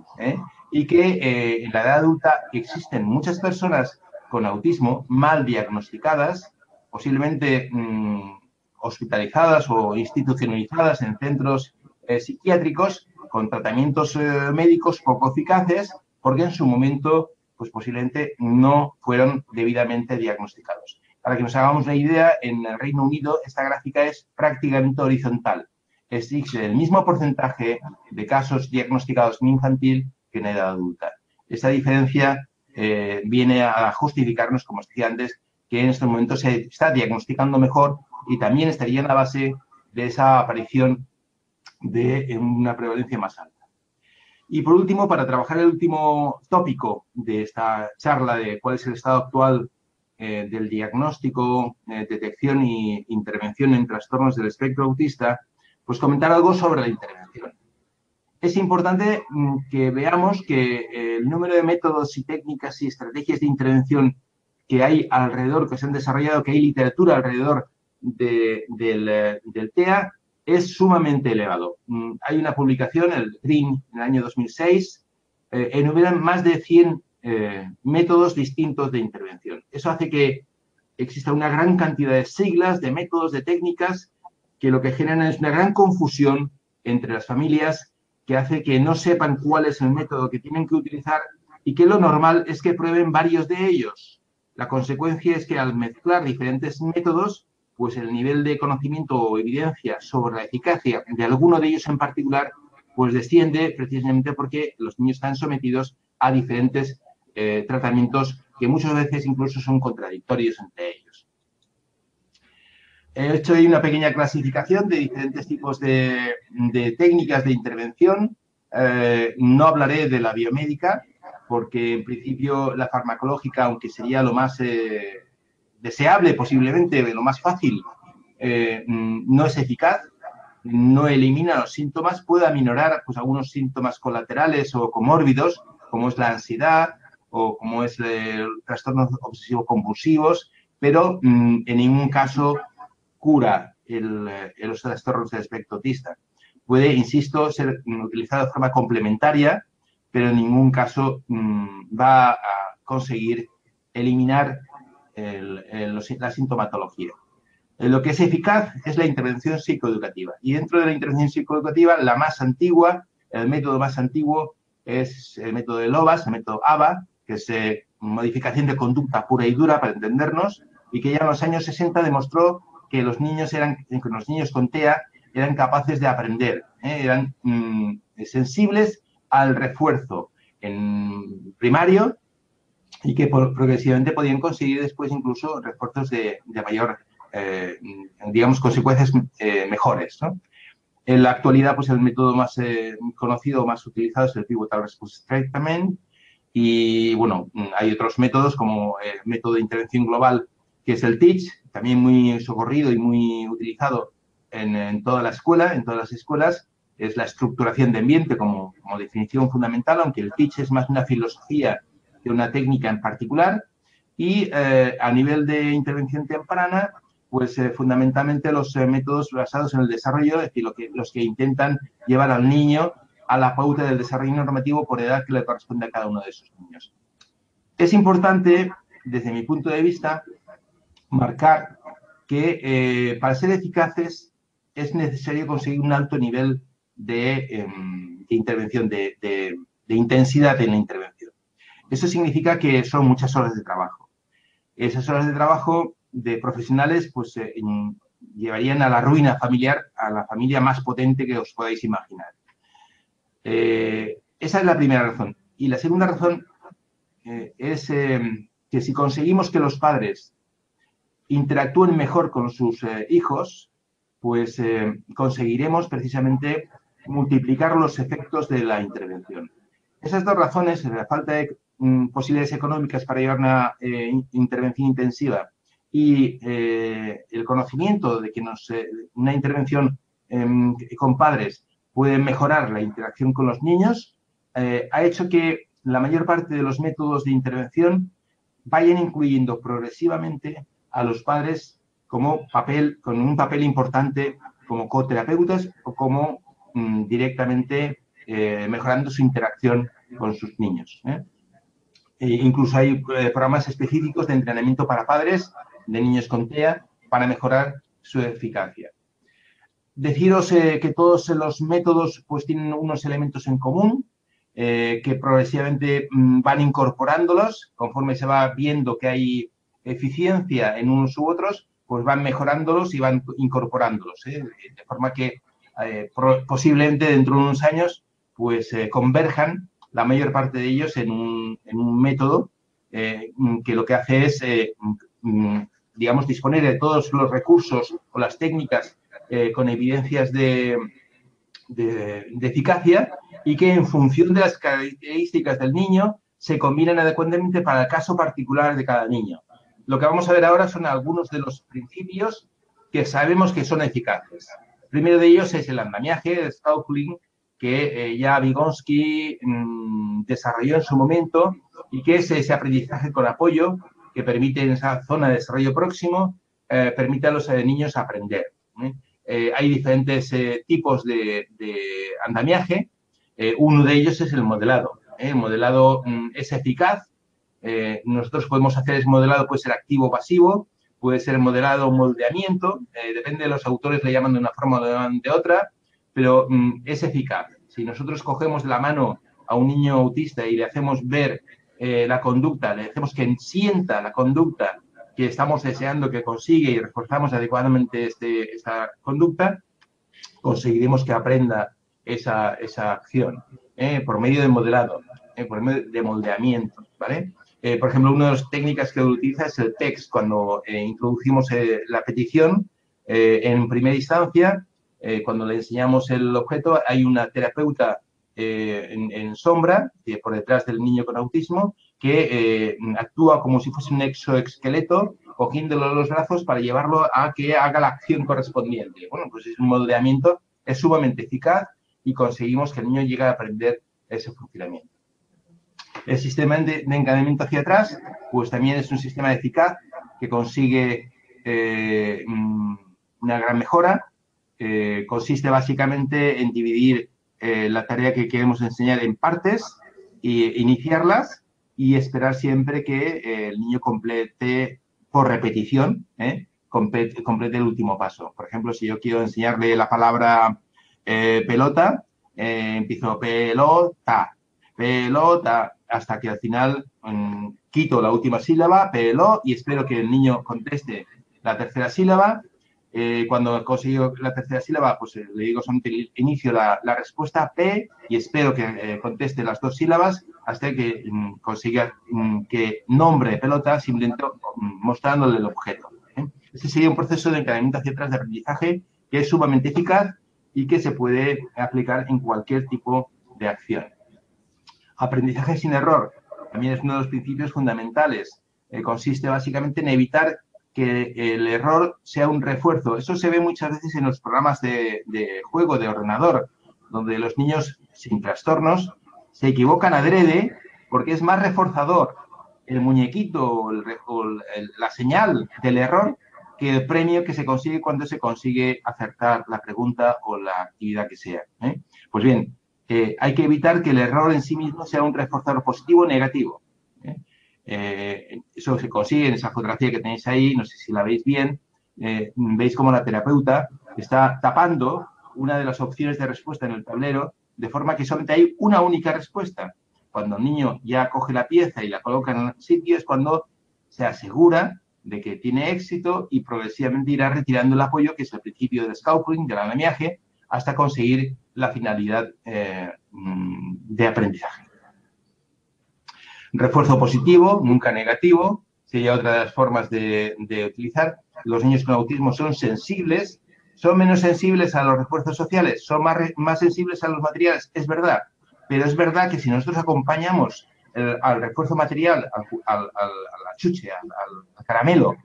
y que en la edad adulta existen muchas personas con autismo mal diagnosticadas, posiblemente hospitalizadas o institucionalizadas en centros psiquiátricos con tratamientos médicos poco eficaces porque en su momento pues posiblemente no fueron debidamente diagnosticados. Para que nos hagamos una idea, en el Reino Unido esta gráfica es prácticamente horizontal. Existe el mismo porcentaje de casos diagnosticados en infantil que en edad adulta. Esta diferencia viene a justificarnos, como os decía antes, que en estos momentos se está diagnosticando mejor y también estaría en la base de esa aparición de una prevalencia más alta. Y por último, para trabajar el último tópico de esta charla de cuál es el estado actual del diagnóstico, detección e intervención en trastornos del espectro autista, pues comentar algo sobre la intervención. Es importante que veamos que el número de métodos y técnicas y estrategias de intervención que hay alrededor, que se han desarrollado, que hay literatura alrededor del TEA, es sumamente elevado. Hay una publicación, el DREAM, en el año 2006, enumeran más de 100 métodos distintos de intervención. Eso hace que exista una gran cantidad de siglas, de métodos, de técnicas, que lo que generan es una gran confusión entre las familias, que hace que no sepan cuál es el método que tienen que utilizar y que lo normal es que prueben varios de ellos. La consecuencia es que al mezclar diferentes métodos, pues el nivel de conocimiento o evidencia sobre la eficacia de alguno de ellos en particular, pues desciende precisamente porque los niños están sometidos a diferentes tratamientos que muchas veces incluso son contradictorios entre ellos. He hecho ahí una pequeña clasificación de diferentes tipos de técnicas de intervención. No hablaré de la biomédica, porque en principio la farmacológica, aunque sería lo más deseable posiblemente, lo más fácil, no es eficaz, no elimina los síntomas, puede aminorar pues, algunos síntomas colaterales o comórbidos, como es la ansiedad o como es el trastornos obsesivo-compulsivos, pero en ningún caso cura los trastornos del espectro autista. Puede, insisto, ser utilizado de forma complementaria, pero en ningún caso va a conseguir eliminar la sintomatología. Lo que es eficaz es la intervención psicoeducativa. Y dentro de la intervención psicoeducativa, la más antigua, el método más antiguo es el método de Lovász, el método ABA, que es modificación de conducta pura y dura, para entendernos, y que ya en los años 60 demostró que los niños con TEA eran capaces de aprender, eran sensibles al refuerzo en primario y que progresivamente podían conseguir después incluso refuerzos de mayor, digamos, consecuencias mejores, ¿no? En la actualidad, pues el método más conocido, más utilizado es el Pivotal Response Treatment y, bueno, hay otros métodos como el método de intervención global, que es el TEACH, también muy socorrido y muy utilizado en toda la escuela, en todas las escuelas. Es la estructuración de ambiente como definición fundamental, aunque el TEACH es más una filosofía que una técnica en particular. Y a nivel de intervención temprana, pues fundamentalmente los métodos basados en el desarrollo, es decir, los que intentan llevar al niño a la pauta del desarrollo normativo por edad que le corresponde a cada uno de esos niños. Es importante, desde mi punto de vista, marcar que para ser eficaces es necesario conseguir un alto nivel de intervención, de intensidad en la intervención. Eso significa que son muchas horas de trabajo. Esas horas de trabajo de profesionales pues llevarían a la ruina familiar, a la familia más potente que os podáis imaginar. Esa es la primera razón. Y la segunda razón es que si conseguimos que los padres interactúen mejor con sus hijos, pues conseguiremos precisamente multiplicar los efectos de la intervención. Esas dos razones, la falta de posibilidades económicas para llevar una intervención intensiva y el conocimiento de que una intervención con padres puede mejorar la interacción con los niños, ha hecho que la mayor parte de los métodos de intervención vayan incluyendo progresivamente a los padres con un papel importante como coterapeutas o como directamente mejorando su interacción con sus niños. Incluso hay programas específicos de entrenamiento para padres de niños con TEA para mejorar su eficacia. Deciros que todos los métodos pues tienen unos elementos en común, que progresivamente van incorporándolos conforme se va viendo que hay eficiencia en unos u otros, pues van mejorándolos y van incorporándolos, de forma que posiblemente dentro de unos años pues converjan la mayor parte de ellos en un método que lo que hace es, digamos, disponer de todos los recursos o las técnicas con evidencias de eficacia y que en función de las características del niño se combinan adecuadamente para el caso particular de cada niño. Lo que vamos a ver ahora son algunos de los principios que sabemos que son eficaces. El primero de ellos es el andamiaje, el Stauffling, que ya Vygotsky desarrolló en su momento y que es ese aprendizaje con apoyo que permite en esa zona de desarrollo próximo, permite a los niños aprender. Hay diferentes tipos de andamiaje. Uno de ellos es el modelado. El modelado es eficaz. Nosotros podemos hacer ese modelado, puede ser activo o pasivo, puede ser modelado o moldeamiento, depende de los autores, le llaman de una forma o le llaman de otra, pero es eficaz. Si nosotros cogemos de la mano a un niño autista y le hacemos ver la conducta, le hacemos que sienta la conducta que estamos deseando que consiga y reforzamos adecuadamente esta conducta, conseguiremos que aprenda esa acción por medio de modelado, por medio de moldeamiento, ¿vale? Por ejemplo, una de las técnicas que utiliza es el text. Cuando introducimos la petición, en primera instancia, cuando le enseñamos el objeto, hay una terapeuta en sombra, por detrás del niño con autismo, que actúa como si fuese un exoesqueleto, cogiéndolo los brazos para llevarlo a que haga la acción correspondiente. Bueno, pues es un moldeamiento, es sumamente eficaz y conseguimos que el niño llegue a aprender ese funcionamiento. El sistema de encadenamiento hacia atrás, pues también es un sistema eficaz que consigue una gran mejora. Consiste básicamente en dividir la tarea que queremos enseñar en partes e iniciarlas y esperar siempre que el niño complete por repetición, complete el último paso. Por ejemplo, si yo quiero enseñarle la palabra pelota, empiezo pelota, pelota, hasta que al final quito la última sílaba, peló, y espero que el niño conteste la tercera sílaba. Cuando consigo la tercera sílaba, pues le digo solamente inicio la respuesta P y espero que conteste las dos sílabas hasta que consiga que nombre pelota, simplemente mostrándole el objeto. Este sería un proceso de encadenamiento hacia atrás de aprendizaje que es sumamente eficaz y que se puede aplicar en cualquier tipo de acción. Aprendizaje sin error también es uno de los principios fundamentales. Consiste básicamente en evitar que el error sea un refuerzo. Eso se ve muchas veces en los programas de juego de ordenador, donde los niños sin trastornos se equivocan adrede porque es más reforzador el muñequito o la señal del error que el premio que se consigue cuando se consigue acertar la pregunta o la actividad que sea. Pues bien, hay que evitar que el error en sí mismo sea un reforzador positivo o negativo. Eso se consigue en esa fotografía que tenéis ahí, no sé si la veis bien. Veis cómo la terapeuta está tapando una de las opciones de respuesta en el tablero, de forma que solamente hay una única respuesta. Cuando el niño ya coge la pieza y la coloca en el sitio, es cuando se asegura de que tiene éxito y progresivamente irá retirando el apoyo, que es el principio del Stauffling, del andamiaje, hasta conseguir la finalidad de aprendizaje. Refuerzo positivo, nunca negativo, sería otra de las formas de utilizar. Los niños con autismo son sensibles, son menos sensibles a los refuerzos sociales, son más sensibles a los materiales, es verdad. Pero es verdad que si nosotros acompañamos al refuerzo material, a la chuche, al caramelo,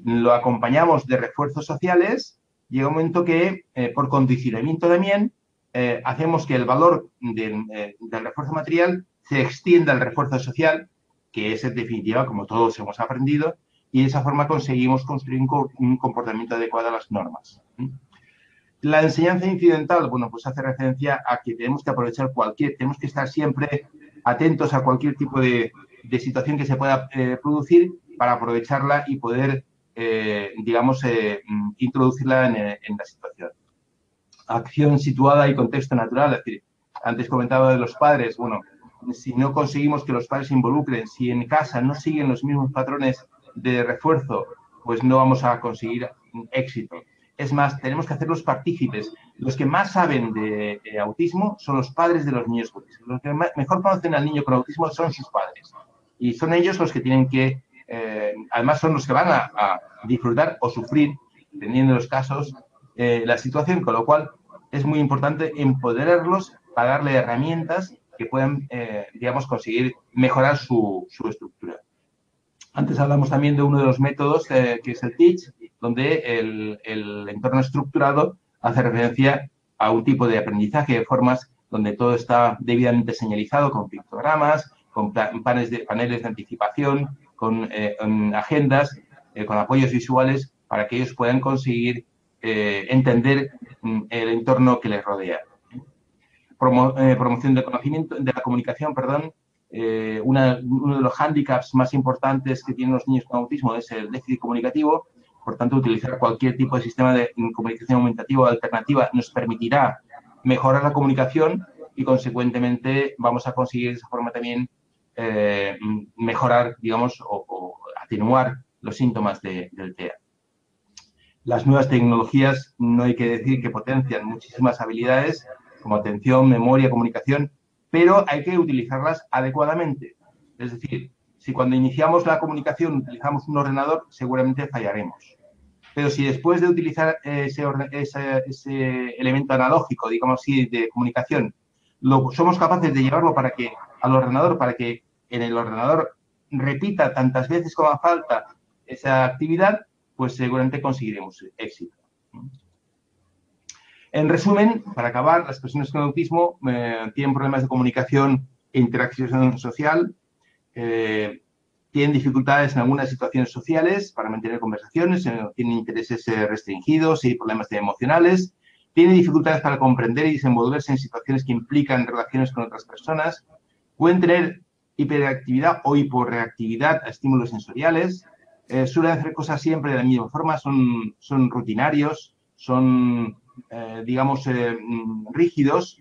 lo acompañamos de refuerzos sociales, llega un momento que, por condicionamiento también, hacemos que el valor del refuerzo material se extienda al refuerzo social, que es en definitiva, como todos hemos aprendido, y de esa forma conseguimos construir un comportamiento adecuado a las normas. La enseñanza incidental, bueno, pues hace referencia a que tenemos que aprovechar tenemos que estar siempre atentos a cualquier tipo de situación que se pueda producir para aprovecharla y poder, digamos, introducirla en la situación. Acción situada y contexto natural, es decir, antes comentaba de los padres, bueno, si no conseguimos que los padres se involucren, si en casa no siguen los mismos patrones de refuerzo, pues no vamos a conseguir éxito. Es más, tenemos que hacerlos partícipes. Los que más saben de autismo son los padres de los niños con autismo. Los que mejor conocen al niño con autismo son sus padres. Y son ellos los que tienen que, además son los que van a disfrutar o sufrir, dependiendo de los casos, la situación, con lo cual es muy importante empoderarlos para darle herramientas que puedan, digamos, conseguir mejorar su estructura. Antes hablamos también de uno de los métodos, que es el TEACH, donde el entorno estructurado hace referencia a un tipo de aprendizaje de formas donde todo está debidamente señalizado con pictogramas, con paneles de anticipación, con agendas, con apoyos visuales para que ellos puedan conseguir entender el entorno que les rodea. Promoción del conocimiento, de la comunicación, perdón. Uno de los hándicaps más importantes que tienen los niños con autismo es el déficit comunicativo. Por tanto, utilizar cualquier tipo de sistema de comunicación aumentativa o alternativa nos permitirá mejorar la comunicación y, consecuentemente, vamos a conseguir de esa forma también mejorar, digamos, o atenuar los síntomas del TEA. Las nuevas tecnologías, no hay que decir que potencian muchísimas habilidades como atención, memoria, comunicación, pero hay que utilizarlas adecuadamente. Es decir, si cuando iniciamos la comunicación utilizamos un ordenador, seguramente fallaremos. Pero si después de utilizar ese elemento analógico, digamos así, de comunicación, somos capaces de llevarlo al ordenador, para que en el ordenador repita tantas veces como haga falta esa actividad, pues seguramente conseguiremos éxito. En resumen, para acabar, las personas con autismo tienen problemas de comunicación e interacción social, tienen dificultades en algunas situaciones sociales para mantener conversaciones, tienen intereses restringidos y problemas emocionales, tienen dificultades para comprender y desenvolverse en situaciones que implican relaciones con otras personas, pueden tener hiperactividad o hiporreactividad a estímulos sensoriales, suelen hacer cosas siempre de la misma forma, son rutinarios, son, digamos, rígidos.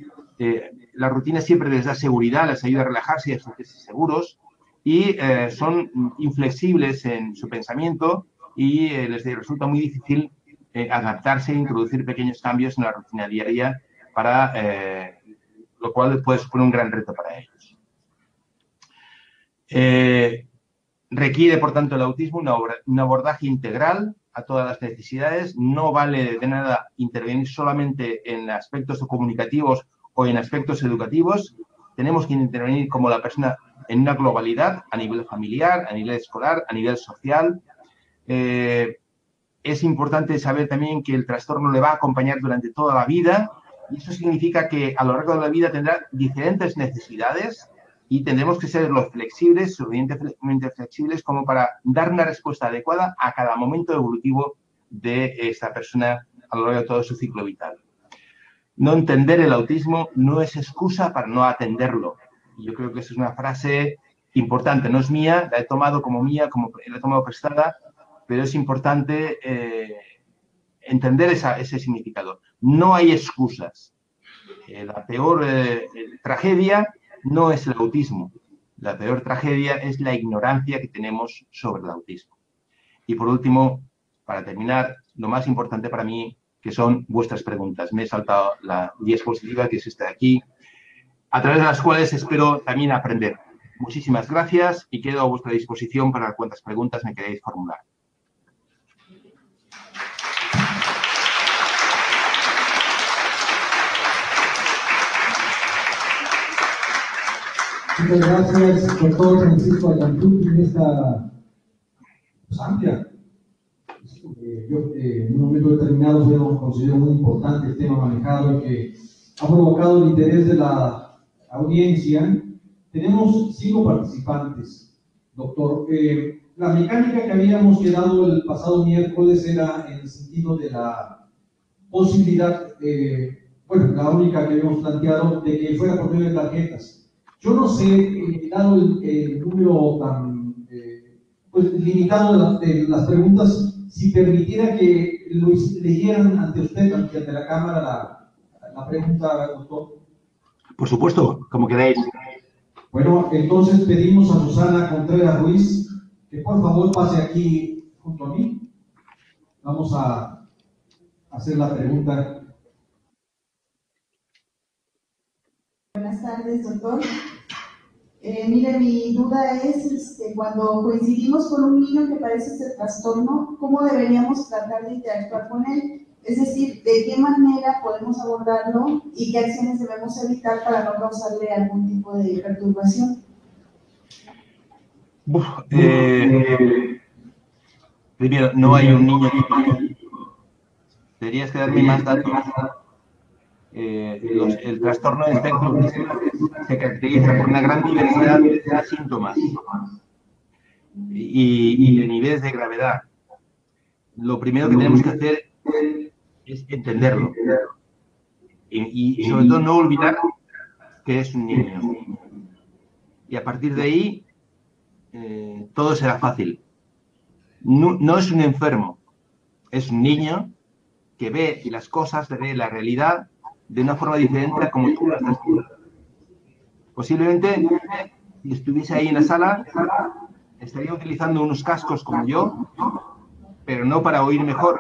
La rutina siempre les da seguridad, les ayuda a relajarse y a sentirse seguros, y son inflexibles en su pensamiento y les resulta muy difícil adaptarse e introducir pequeños cambios en la rutina diaria, lo cual puede suponer un gran reto para ellos. Requiere, por tanto, el autismo un abordaje integral a todas las necesidades. No vale de nada intervenir solamente en aspectos comunicativos o en aspectos educativos. Tenemos que intervenir como la persona en una globalidad, a nivel familiar, a nivel escolar, a nivel social. Es importante saber también que el trastorno le va a acompañar durante toda la vida, y eso significa que a lo largo de la vida tendrá diferentes necesidades y tendremos que ser lo suficientemente flexibles como para dar una respuesta adecuada a cada momento evolutivo de esta persona a lo largo de todo su ciclo vital. No entender el autismo no es excusa para no atenderlo. Yo creo que esa es una frase importante, no es mía, la he tomado como mía, la he tomado prestada, pero es importante entender ese significado. No hay excusas. La peor tragedia no es el autismo. La peor tragedia es la ignorancia que tenemos sobre el autismo. Y por último, para terminar, lo más importante para mí, que son vuestras preguntas. Me he saltado la diapositiva, que es esta de aquí, a través de las cuales espero también aprender. Muchísimas gracias y quedo a vuestra disposición para cuantas preguntas me queráis formular. Muchas gracias, doctor Francisco Alcantuti, en esta amplia. En un momento determinado hemos considerado muy importante el tema manejado y que ha provocado el interés de la audiencia. Tenemos 5 participantes, doctor. La mecánica que habíamos quedado el pasado miércoles era en el sentido de la posibilidad, la única que habíamos planteado, de que fuera por medio de tarjetas. Yo no sé, dado el número tan limitado de las preguntas, si permitiera que leyeran ante usted, ante la cámara, la pregunta, doctor. Por supuesto, como queráis. Bueno, entonces pedimos a Susana Contreras Ruiz que por favor pase aquí junto a mí. Vamos a hacer la pregunta. Buenas tardes, doctor. Mire, mi duda es, cuando coincidimos con un niño que padece este trastorno, ¿cómo deberíamos tratar de interactuar con él? Es decir, ¿de qué manera podemos abordarlo y qué acciones debemos evitar para no causarle algún tipo de perturbación? Primero, no hay un niño típico. Deberías que darme más datos. El trastorno de espectro autista se caracteriza por una gran diversidad de síntomas y de niveles de gravedad. Lo primero que tenemos que hacer es entenderlo y sobre todo no olvidar que es un niño. Y a partir de ahí todo será fácil. No es un enfermo, es un niño que ve las cosas, ve la realidad de una forma diferente a como tú lo estás viendo. Posiblemente, si estuviese ahí en la sala, estaría utilizando unos cascos como yo, pero no para oír mejor,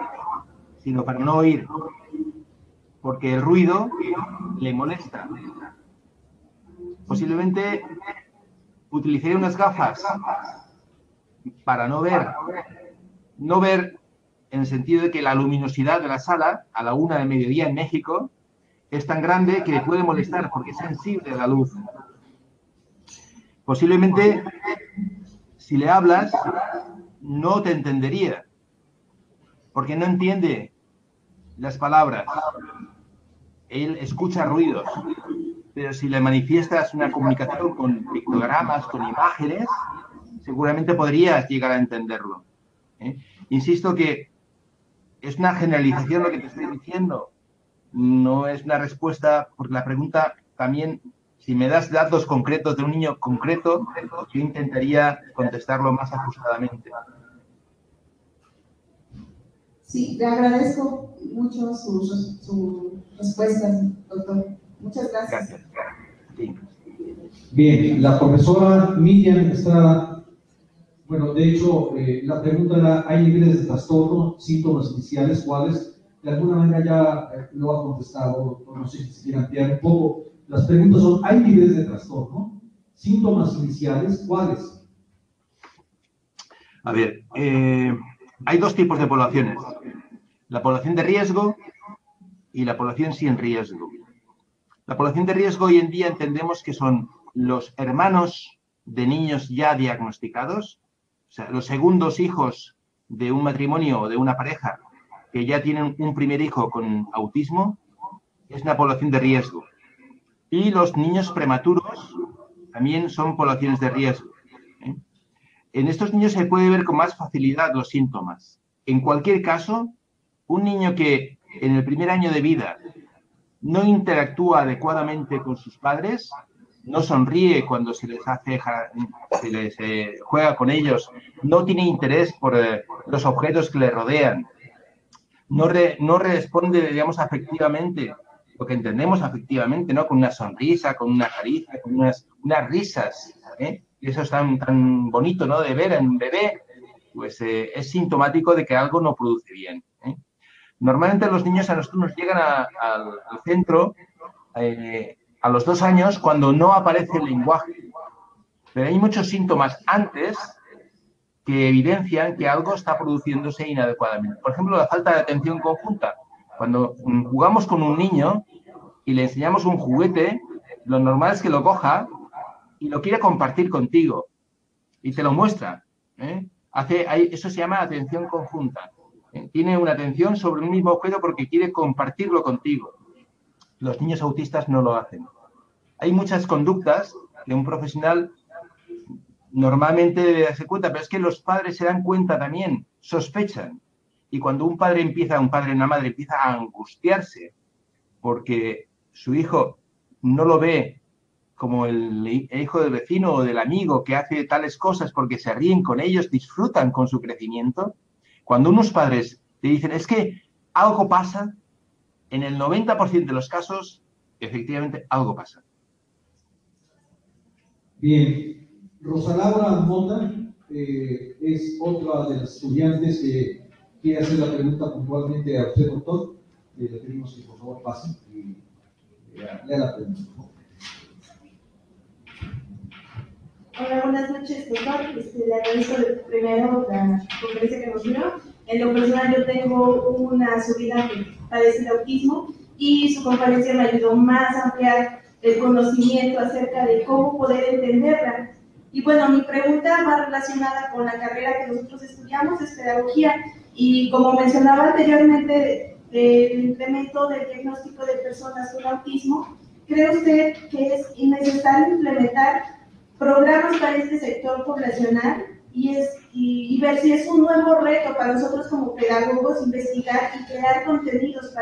sino para no oír, porque el ruido le molesta. Posiblemente utilizaría unas gafas para no ver en el sentido de que la luminosidad de la sala, a la 1 de mediodía en México, es tan grande que le puede molestar porque es sensible a la luz. Posiblemente, si le hablas, no te entendería, porque no entiende las palabras. Él escucha ruidos, pero si le manifiestas una comunicación con pictogramas, con imágenes, seguramente podrías llegar a entenderlo. Insisto que es una generalización lo que te estoy diciendo. No es una respuesta, porque la pregunta también, si me das datos concretos de un niño concreto, yo intentaría contestarlo más ajustadamente. Sí, le agradezco mucho su respuesta, doctor. Muchas gracias. Gracias. Sí. Bien, la profesora Miriam Estrada, bueno, de hecho, la pregunta era, ¿hay niveles de trastorno, síntomas iniciales, cuáles? De alguna manera ya lo ha contestado, no sé si quieren ampliar un poco. Las preguntas son, ¿hay niveles de trastorno? ¿Síntomas iniciales? ¿Cuáles? A ver, hay 2 tipos de poblaciones. La población de riesgo y la población sin riesgo. La población de riesgo hoy en día entendemos que son los hermanos de niños ya diagnosticados, o sea, los segundos hijos de un matrimonio o de una pareja que ya tienen un primer hijo con autismo, es una población de riesgo. Y los niños prematuros también son poblaciones de riesgo. En estos niños se puede ver con más facilidad los síntomas. En cualquier caso, un niño que en el primer año de vida no interactúa adecuadamente con sus padres, no sonríe cuando se les juega con ellos, no tiene interés por los objetos que le rodean, no responde, digamos, afectivamente, lo que entendemos afectivamente, ¿no? Con una sonrisa, con una caricia, con unas risas, y eso es tan bonito, ¿no? De ver en un bebé, pues es sintomático de que algo no produce bien. Normalmente los niños a nosotros nos llegan al centro a los 2 años cuando no aparece el lenguaje. Pero hay muchos síntomas antes que evidencian que algo está produciéndose inadecuadamente. Por ejemplo, la falta de atención conjunta. Cuando jugamos con un niño y le enseñamos un juguete, lo normal es que lo coja y lo quiere compartir contigo y te lo muestra. Eso se llama atención conjunta. Tiene una atención sobre un mismo objeto porque quiere compartirlo contigo. Los niños autistas no lo hacen. Hay muchas conductas que un profesional normalmente debe darse cuenta, pero es que los padres se dan cuenta también, sospechan. Y cuando un padre, una madre empieza a angustiarse porque su hijo no lo ve como el hijo del vecino o del amigo que hace tales cosas porque se ríen con ellos, disfrutan con su crecimiento, cuando unos padres te dicen, es que algo pasa, en el 90% de los casos, efectivamente, algo pasa. Bien, Rosa Laura Mota es otra de las estudiantes que quiere hacer la pregunta puntualmente a usted, doctor. Le pedimos que por favor pase y lea la pregunta. Hola, buenas noches, doctor. Le agradezco primero la conferencia que nos dio. En lo personal, yo tengo una sobrina que padece de autismo y su conferencia me ayudó más a ampliar el conocimiento acerca de cómo poder entenderla. Y bueno, mi pregunta más relacionada con la carrera que nosotros estudiamos es pedagogía. Y como mencionaba anteriormente, el incremento del diagnóstico de personas con autismo, ¿cree usted que es necesario implementar programas para este sector poblacional y ver si es un nuevo reto para nosotros como pedagogos investigar y crear contenidos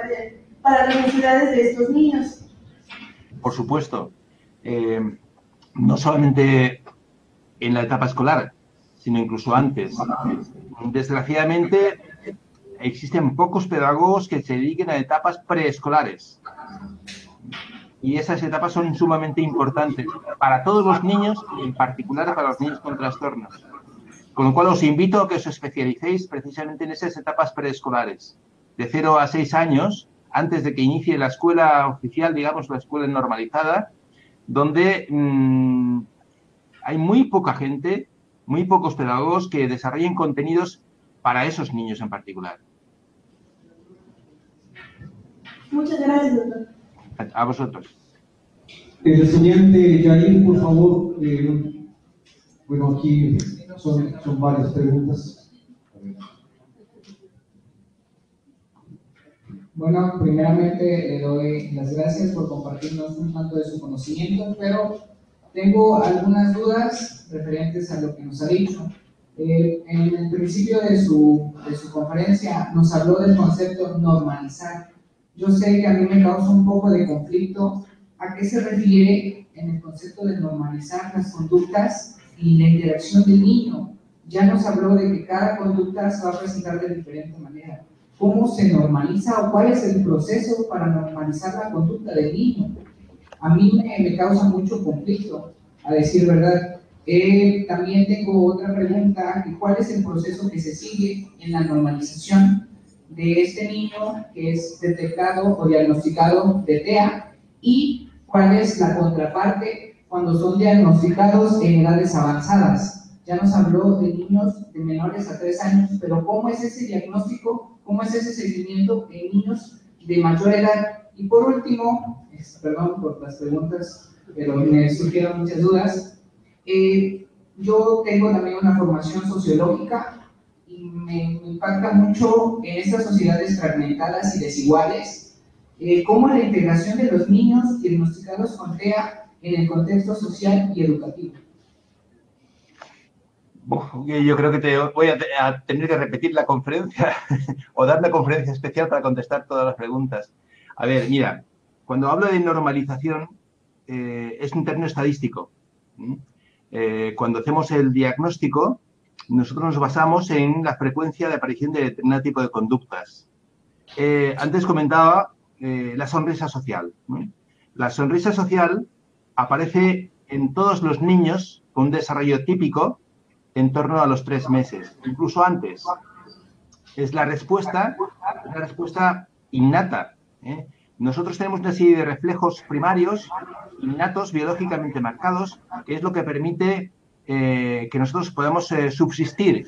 para las necesidades de estos niños? Por supuesto. No solamente en la etapa escolar, sino incluso antes. Desgraciadamente, existen pocos pedagogos que se dediquen a etapas preescolares. Y esas etapas son sumamente importantes para todos los niños y en particular para los niños con trastornos. Con lo cual os invito a que os especialicéis precisamente en esas etapas preescolares, de 0 a 6 años, antes de que inicie la escuela oficial, digamos, la escuela normalizada, donde hay muy poca gente, muy pocos pedagogos que desarrollen contenidos para esos niños en particular. Muchas gracias, doctor. A vosotros. El estudiante Yair, por favor. Bueno, aquí son varias preguntas. Bueno, primeramente le doy las gracias por compartirnos un tanto de su conocimiento, pero tengo algunas dudas referentes a lo que nos ha dicho. En el principio de su conferencia nos habló del concepto normalizar. Yo sé que a mí me causa un poco de conflicto. ¿A qué se refiere en el concepto de normalizar las conductas y la interacción del niño? Ya nos habló de que cada conducta se va a presentar de diferente manera. ¿Cómo se normaliza o cuál es el proceso para normalizar la conducta del niño? A mí me causa mucho conflicto, a decir verdad. También tengo otra pregunta, ¿cuál es el proceso que se sigue en la normalización de este niño que es detectado o diagnosticado de TEA? ¿Y cuál es la contraparte cuando son diagnosticados en edades avanzadas? Ya nos habló de niños de menores a 3 años, pero ¿cómo es ese diagnóstico? ¿Cómo es ese seguimiento en niños de mayor edad? Y por último, perdón por las preguntas, pero me surgieron muchas dudas. Yo tengo también una formación sociológica y me impacta mucho en estas sociedades fragmentadas y desiguales, cómo la integración de los niños diagnosticados con TEA en el contexto social y educativo. Yo creo que te voy a tener que repetir la conferencia o dar una conferencia especial para contestar todas las preguntas. A ver, mira, cuando hablo de normalización es un término estadístico. Cuando hacemos el diagnóstico, nosotros nos basamos en la frecuencia de aparición de determinado tipo de conductas. Antes comentaba la sonrisa social. La sonrisa social aparece en todos los niños con un desarrollo típico en torno a los 3 meses, incluso antes. Es una respuesta innata. Nosotros tenemos una serie de reflejos primarios, innatos, biológicamente marcados, que es lo que permite que nosotros podemos subsistir.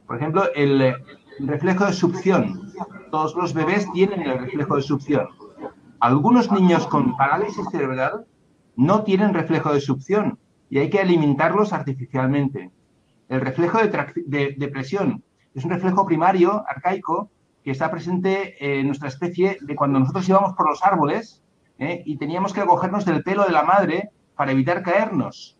Por ejemplo, el reflejo de succión. Todos los bebés tienen el reflejo de succión. Algunos niños con parálisis cerebral no tienen reflejo de succión y hay que alimentarlos artificialmente. El reflejo de presión es un reflejo primario, arcaico, que está presente en nuestra especie de cuando nosotros íbamos por los árboles y teníamos que cogernos del pelo de la madre para evitar caernos.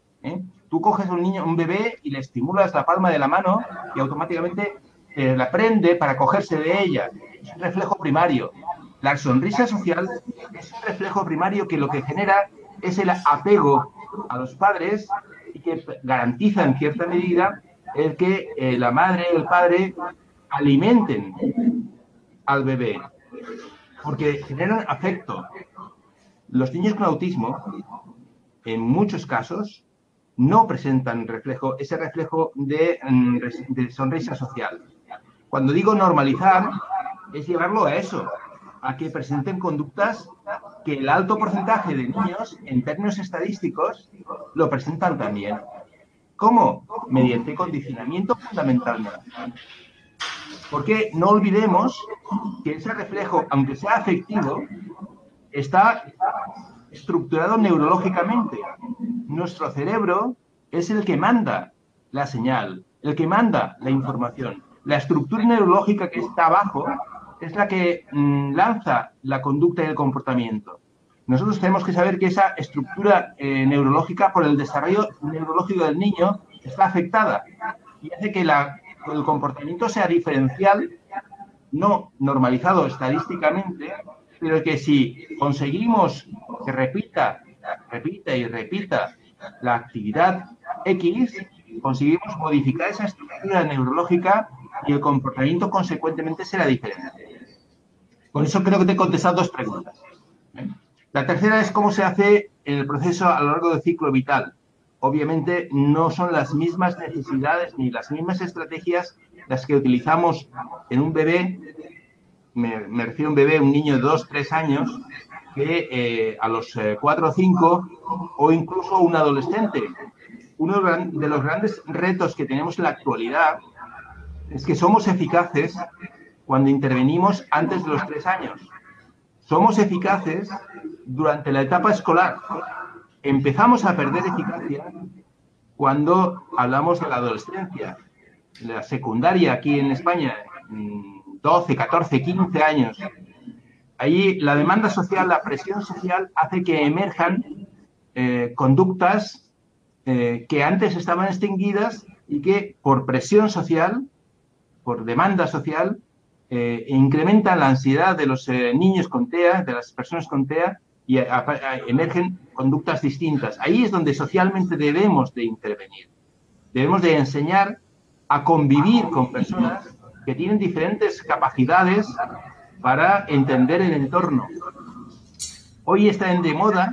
Tú coges a un bebé y le estimulas la palma de la mano y automáticamente la prende para cogerse de ella. Es un reflejo primario. La sonrisa social es un reflejo primario que lo que genera es el apego a los padres y que garantiza en cierta medida el que la madre y el padre alimenten al bebé, porque generan afecto. Los niños con autismo, en muchos casos, no presentan ese reflejo de sonrisa social. Cuando digo normalizar, es llevarlo a eso, a que presenten conductas que el alto porcentaje de niños, en términos estadísticos, lo presentan también. ¿Cómo? Mediante condicionamiento fundamentalmente. Porque no olvidemos que ese reflejo, aunque sea afectivo, está estructurado neurológicamente. Nuestro cerebro es el que manda la señal, el que manda la información. La estructura neurológica que está abajo es la que lanza la conducta y el comportamiento. Nosotros tenemos que saber que esa estructura neurológica, por el desarrollo neurológico del niño, está afectada y hace que el comportamiento sea diferencial, no normalizado estadísticamente, pero que si conseguimos que repita y repita la actividad X, conseguimos modificar esa estructura neurológica y el comportamiento consecuentemente será diferente. Por eso creo que te he contestado 2 preguntas. La tercera es cómo se hace el proceso a lo largo del ciclo vital. Obviamente no son las mismas necesidades ni las mismas estrategias las que utilizamos en un bebé, me refiero a un bebé, un niño de 2, 3 años, que a los 4 o 5, o incluso un adolescente. Uno de los grandes retos que tenemos en la actualidad es que somos eficaces cuando intervenimos antes de los 3 años. Somos eficaces durante la etapa escolar. Empezamos a perder eficacia cuando hablamos de la adolescencia. La secundaria aquí en España, 12, 14, 15 años. Ahí la demanda social, la presión social hace que emerjan conductas que antes estaban extinguidas y que por presión social, por demanda social, incrementan la ansiedad de los niños con TEA, de las personas con TEA, y emergen conductas distintas. Ahí es donde socialmente debemos de intervenir. Debemos de enseñar a convivir con personas que tienen diferentes capacidades para entender el entorno. Hoy están de moda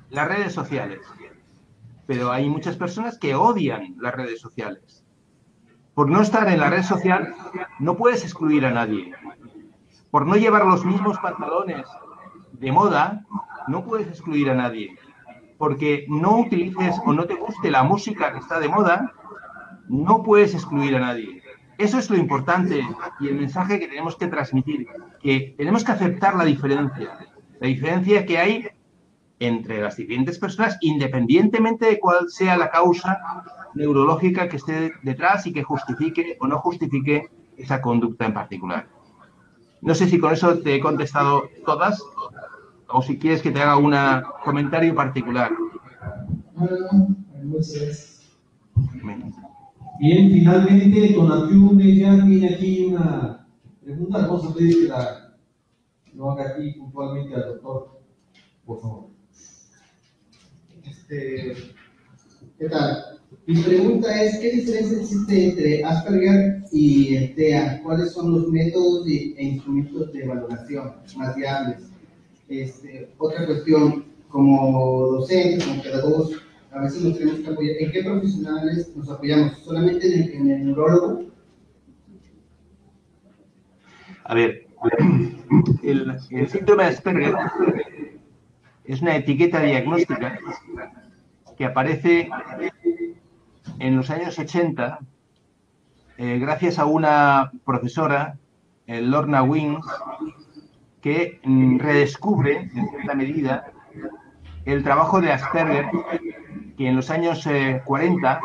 las redes sociales, pero hay muchas personas que odian las redes sociales. Por no estar en la red social, no puedes excluir a nadie. Por no llevar los mismos pantalones de moda, no puedes excluir a nadie. Porque no utilices o no te guste la música que está de moda, no puedes excluir a nadie. Eso es lo importante y el mensaje que tenemos que transmitir, que tenemos que aceptar la diferencia que hay entre las diferentes personas, independientemente de cuál sea la causa neurológica que esté detrás y que justifique o no justifique esa conducta en particular. No sé si con eso te he contestado todas o si quieres que te haga un comentario particular. Muchas gracias. Bien, finalmente, Tonatiuh ya tiene aquí una pregunta. Vamos a pedir que lo haga aquí puntualmente al doctor, por favor. ¿Qué tal? Mi pregunta es, ¿qué diferencia existe entre Asperger y el TEA? ¿Cuáles son los métodos e instrumentos de valoración más viables? Otra cuestión, como docentes, como pedagogos, a veces nos tenemos que apoyar. ¿En qué profesionales nos apoyamos? ¿Solamente en el neurólogo? A ver, el síndrome de Asperger es una etiqueta diagnóstica que aparece en los años 80, gracias a una profesora, Lorna Wings, que redescubre, en cierta medida, el trabajo de Asperger, que en los años 40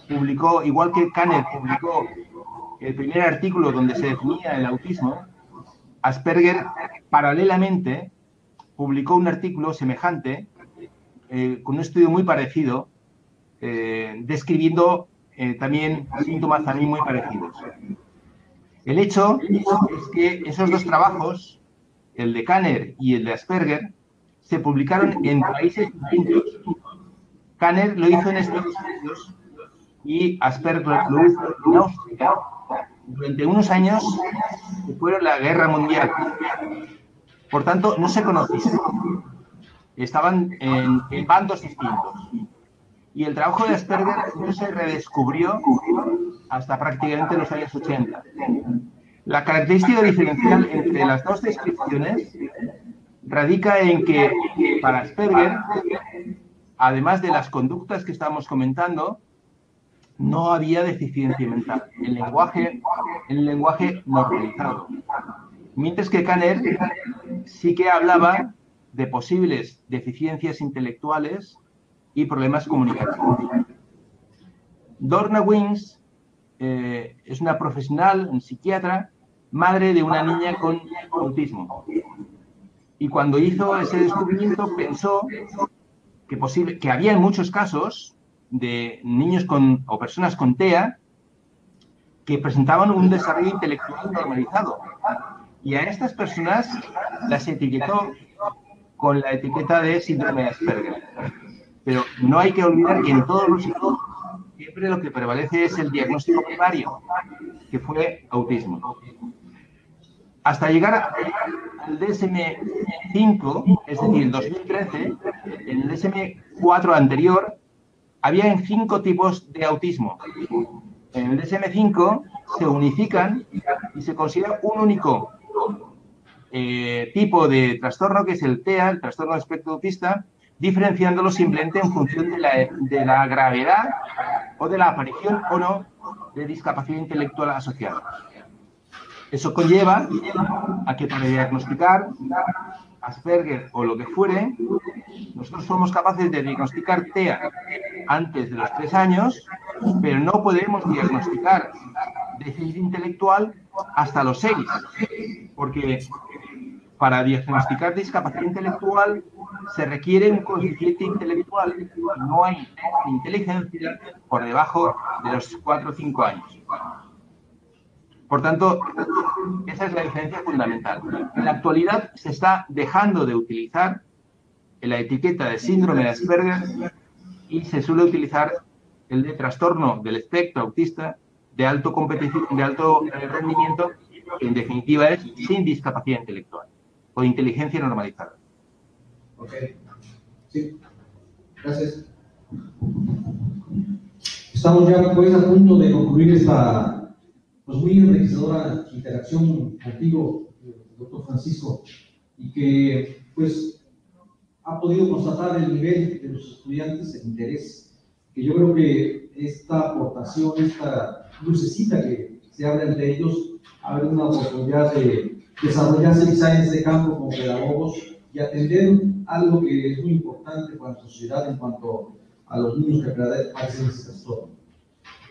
publicó, igual que Kanner publicó el primer artículo donde se definía el autismo, Asperger paralelamente publicó un artículo semejante, con un estudio muy parecido, describiendo también síntomas también muy parecidos. El hecho es que esos dos trabajos, el de Kanner y el de Asperger, se publicaron en países distintos. Kanner lo hizo en Estados Unidos y Asperger lo hizo en Austria durante unos años que fueron la Guerra Mundial. Por tanto, no se conocían. Estaban en bandos distintos. Y el trabajo de Asperger no se redescubrió hasta prácticamente los años 80. La característica diferencial entre las dos descripciones radica en que para Asperger, además de las conductas que estamos comentando, no había deficiencia mental. El lenguaje normalizado. Mientras que Kanner sí que hablaba de posibles deficiencias intelectuales y problemas comunicativos. Lorna Wings es una profesional, un psiquiatra, madre de una niña con autismo. Y cuando hizo ese descubrimiento pensó que había en muchos casos de niños o personas con TEA que presentaban un desarrollo intelectual normalizado. Y a estas personas las etiquetó con la etiqueta de síndrome de Asperger. Pero no hay que olvidar que en todos los casos siempre lo que prevalece es el diagnóstico primario, que fue autismo. Hasta llegar al DSM-5, es decir, en 2013, en el DSM-4 anterior, había 5 tipos de autismo. En el DSM-5 se unifican y se considera un único tipo de trastorno, que es el TEA, el trastorno de espectro autista, diferenciándolo simplemente en función de la gravedad o de la aparición o no de discapacidad intelectual asociada. Eso conlleva a que para diagnosticar Asperger o lo que fuere, nosotros somos capaces de diagnosticar TEA antes de los 3 años, pero no podemos diagnosticar déficit intelectual hasta los 6, porque para diagnosticar discapacidad intelectual se requiere un coeficiente intelectual. No hay inteligencia por debajo de los 4 o 5 años. Por tanto, esa es la diferencia fundamental. En la actualidad se está dejando de utilizar la etiqueta de síndrome de Asperger y se suele utilizar el de trastorno del espectro autista de alto rendimiento, que en definitiva es sin discapacidad intelectual o inteligencia normalizada. Ok. Sí. Gracias. Estamos ya pues a punto de concluir esta pues muy enriquecedora interacción contigo, doctor Francisco, y que pues ha podido constatar el nivel de los estudiantes, el interés, que yo creo que esta aportación, esta lucecita que se abre ante ellos, abre una oportunidad de desarrollarse quizá en este campo como pedagogos y atender algo que es muy importante para la sociedad en cuanto a los niños que padecen este trastorno.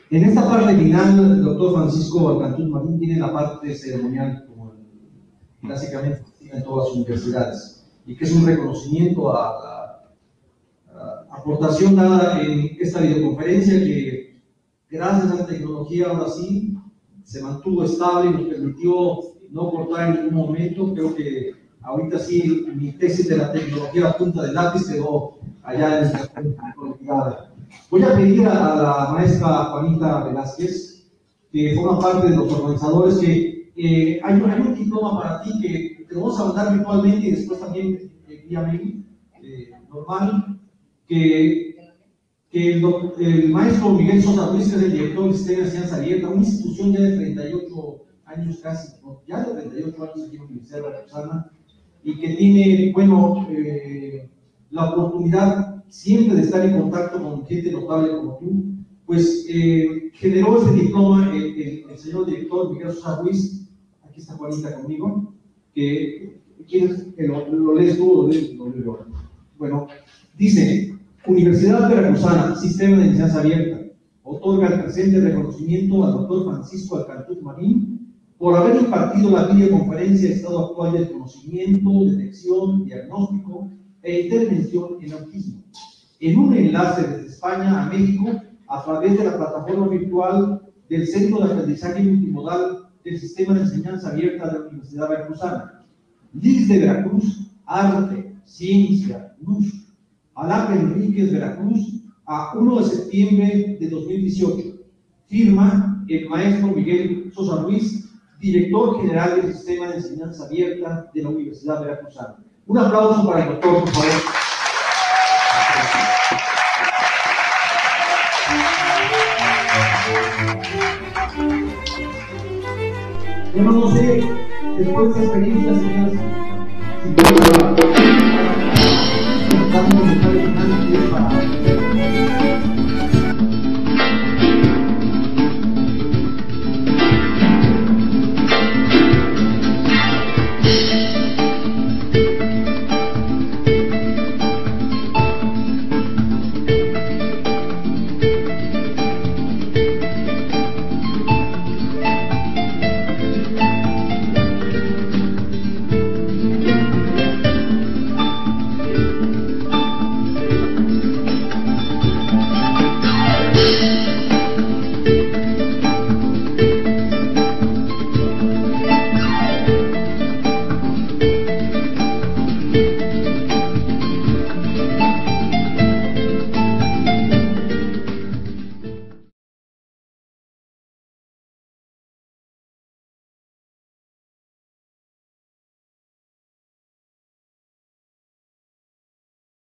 En esta parte final, el doctor Francisco Alcantún Marín tiene la parte ceremonial, como básicamente en todas las universidades, y que es un reconocimiento a la aportación dada en esta videoconferencia que, gracias a la tecnología, ahora sí, se mantuvo estable y nos permitió no cortar en ningún momento. Creo que ahorita sí, mi tesis de la tecnología a punta de lápiz quedó allá en esta. Voy a pedir a la maestra Juanita Velázquez, que forma parte de los organizadores, que hay un diploma para ti que te vamos a mandar virtualmente y después también vía mail normal, que el maestro Miguel Sosa Ruiz, que es el director del Sistema de Enseñanza Abierta, una institución ya de 38 años casi, ya de 38 años aquí en la Universidad de Veracruzana, y que tiene, bueno, la oportunidad siempre de estar en contacto con gente notable como tú, pues generó este diploma el señor director Miguel Sosa Ruiz. Aquí está Juanita conmigo, que ¿quieres que lo lees tú o lo leo yo? Bueno, dice: Universidad Veracruzana, Sistema de Enseñanza Abierta, otorga el presente reconocimiento al doctor Francisco Alcantuz Marín por haber impartido la videoconferencia Estado Actual del Conocimiento, Detección, Diagnóstico e Intervención en Autismo, en un enlace desde España a México a través de la plataforma virtual del Centro de Aprendizaje Multimodal del Sistema de Enseñanza Abierta de la Universidad Veracruzana. LIS de Veracruz, Arte, Ciencia, Luz. Alapa Enríquez, Veracruz, a 1 de septiembre de 2018. Firma el maestro Miguel Sosa Ruiz, director general del Sistema de Enseñanza Abierta de la Universidad Veracruzana. Un aplauso para el doctor, por favor. Bueno, no sé, después de esta experiencia, señoras, si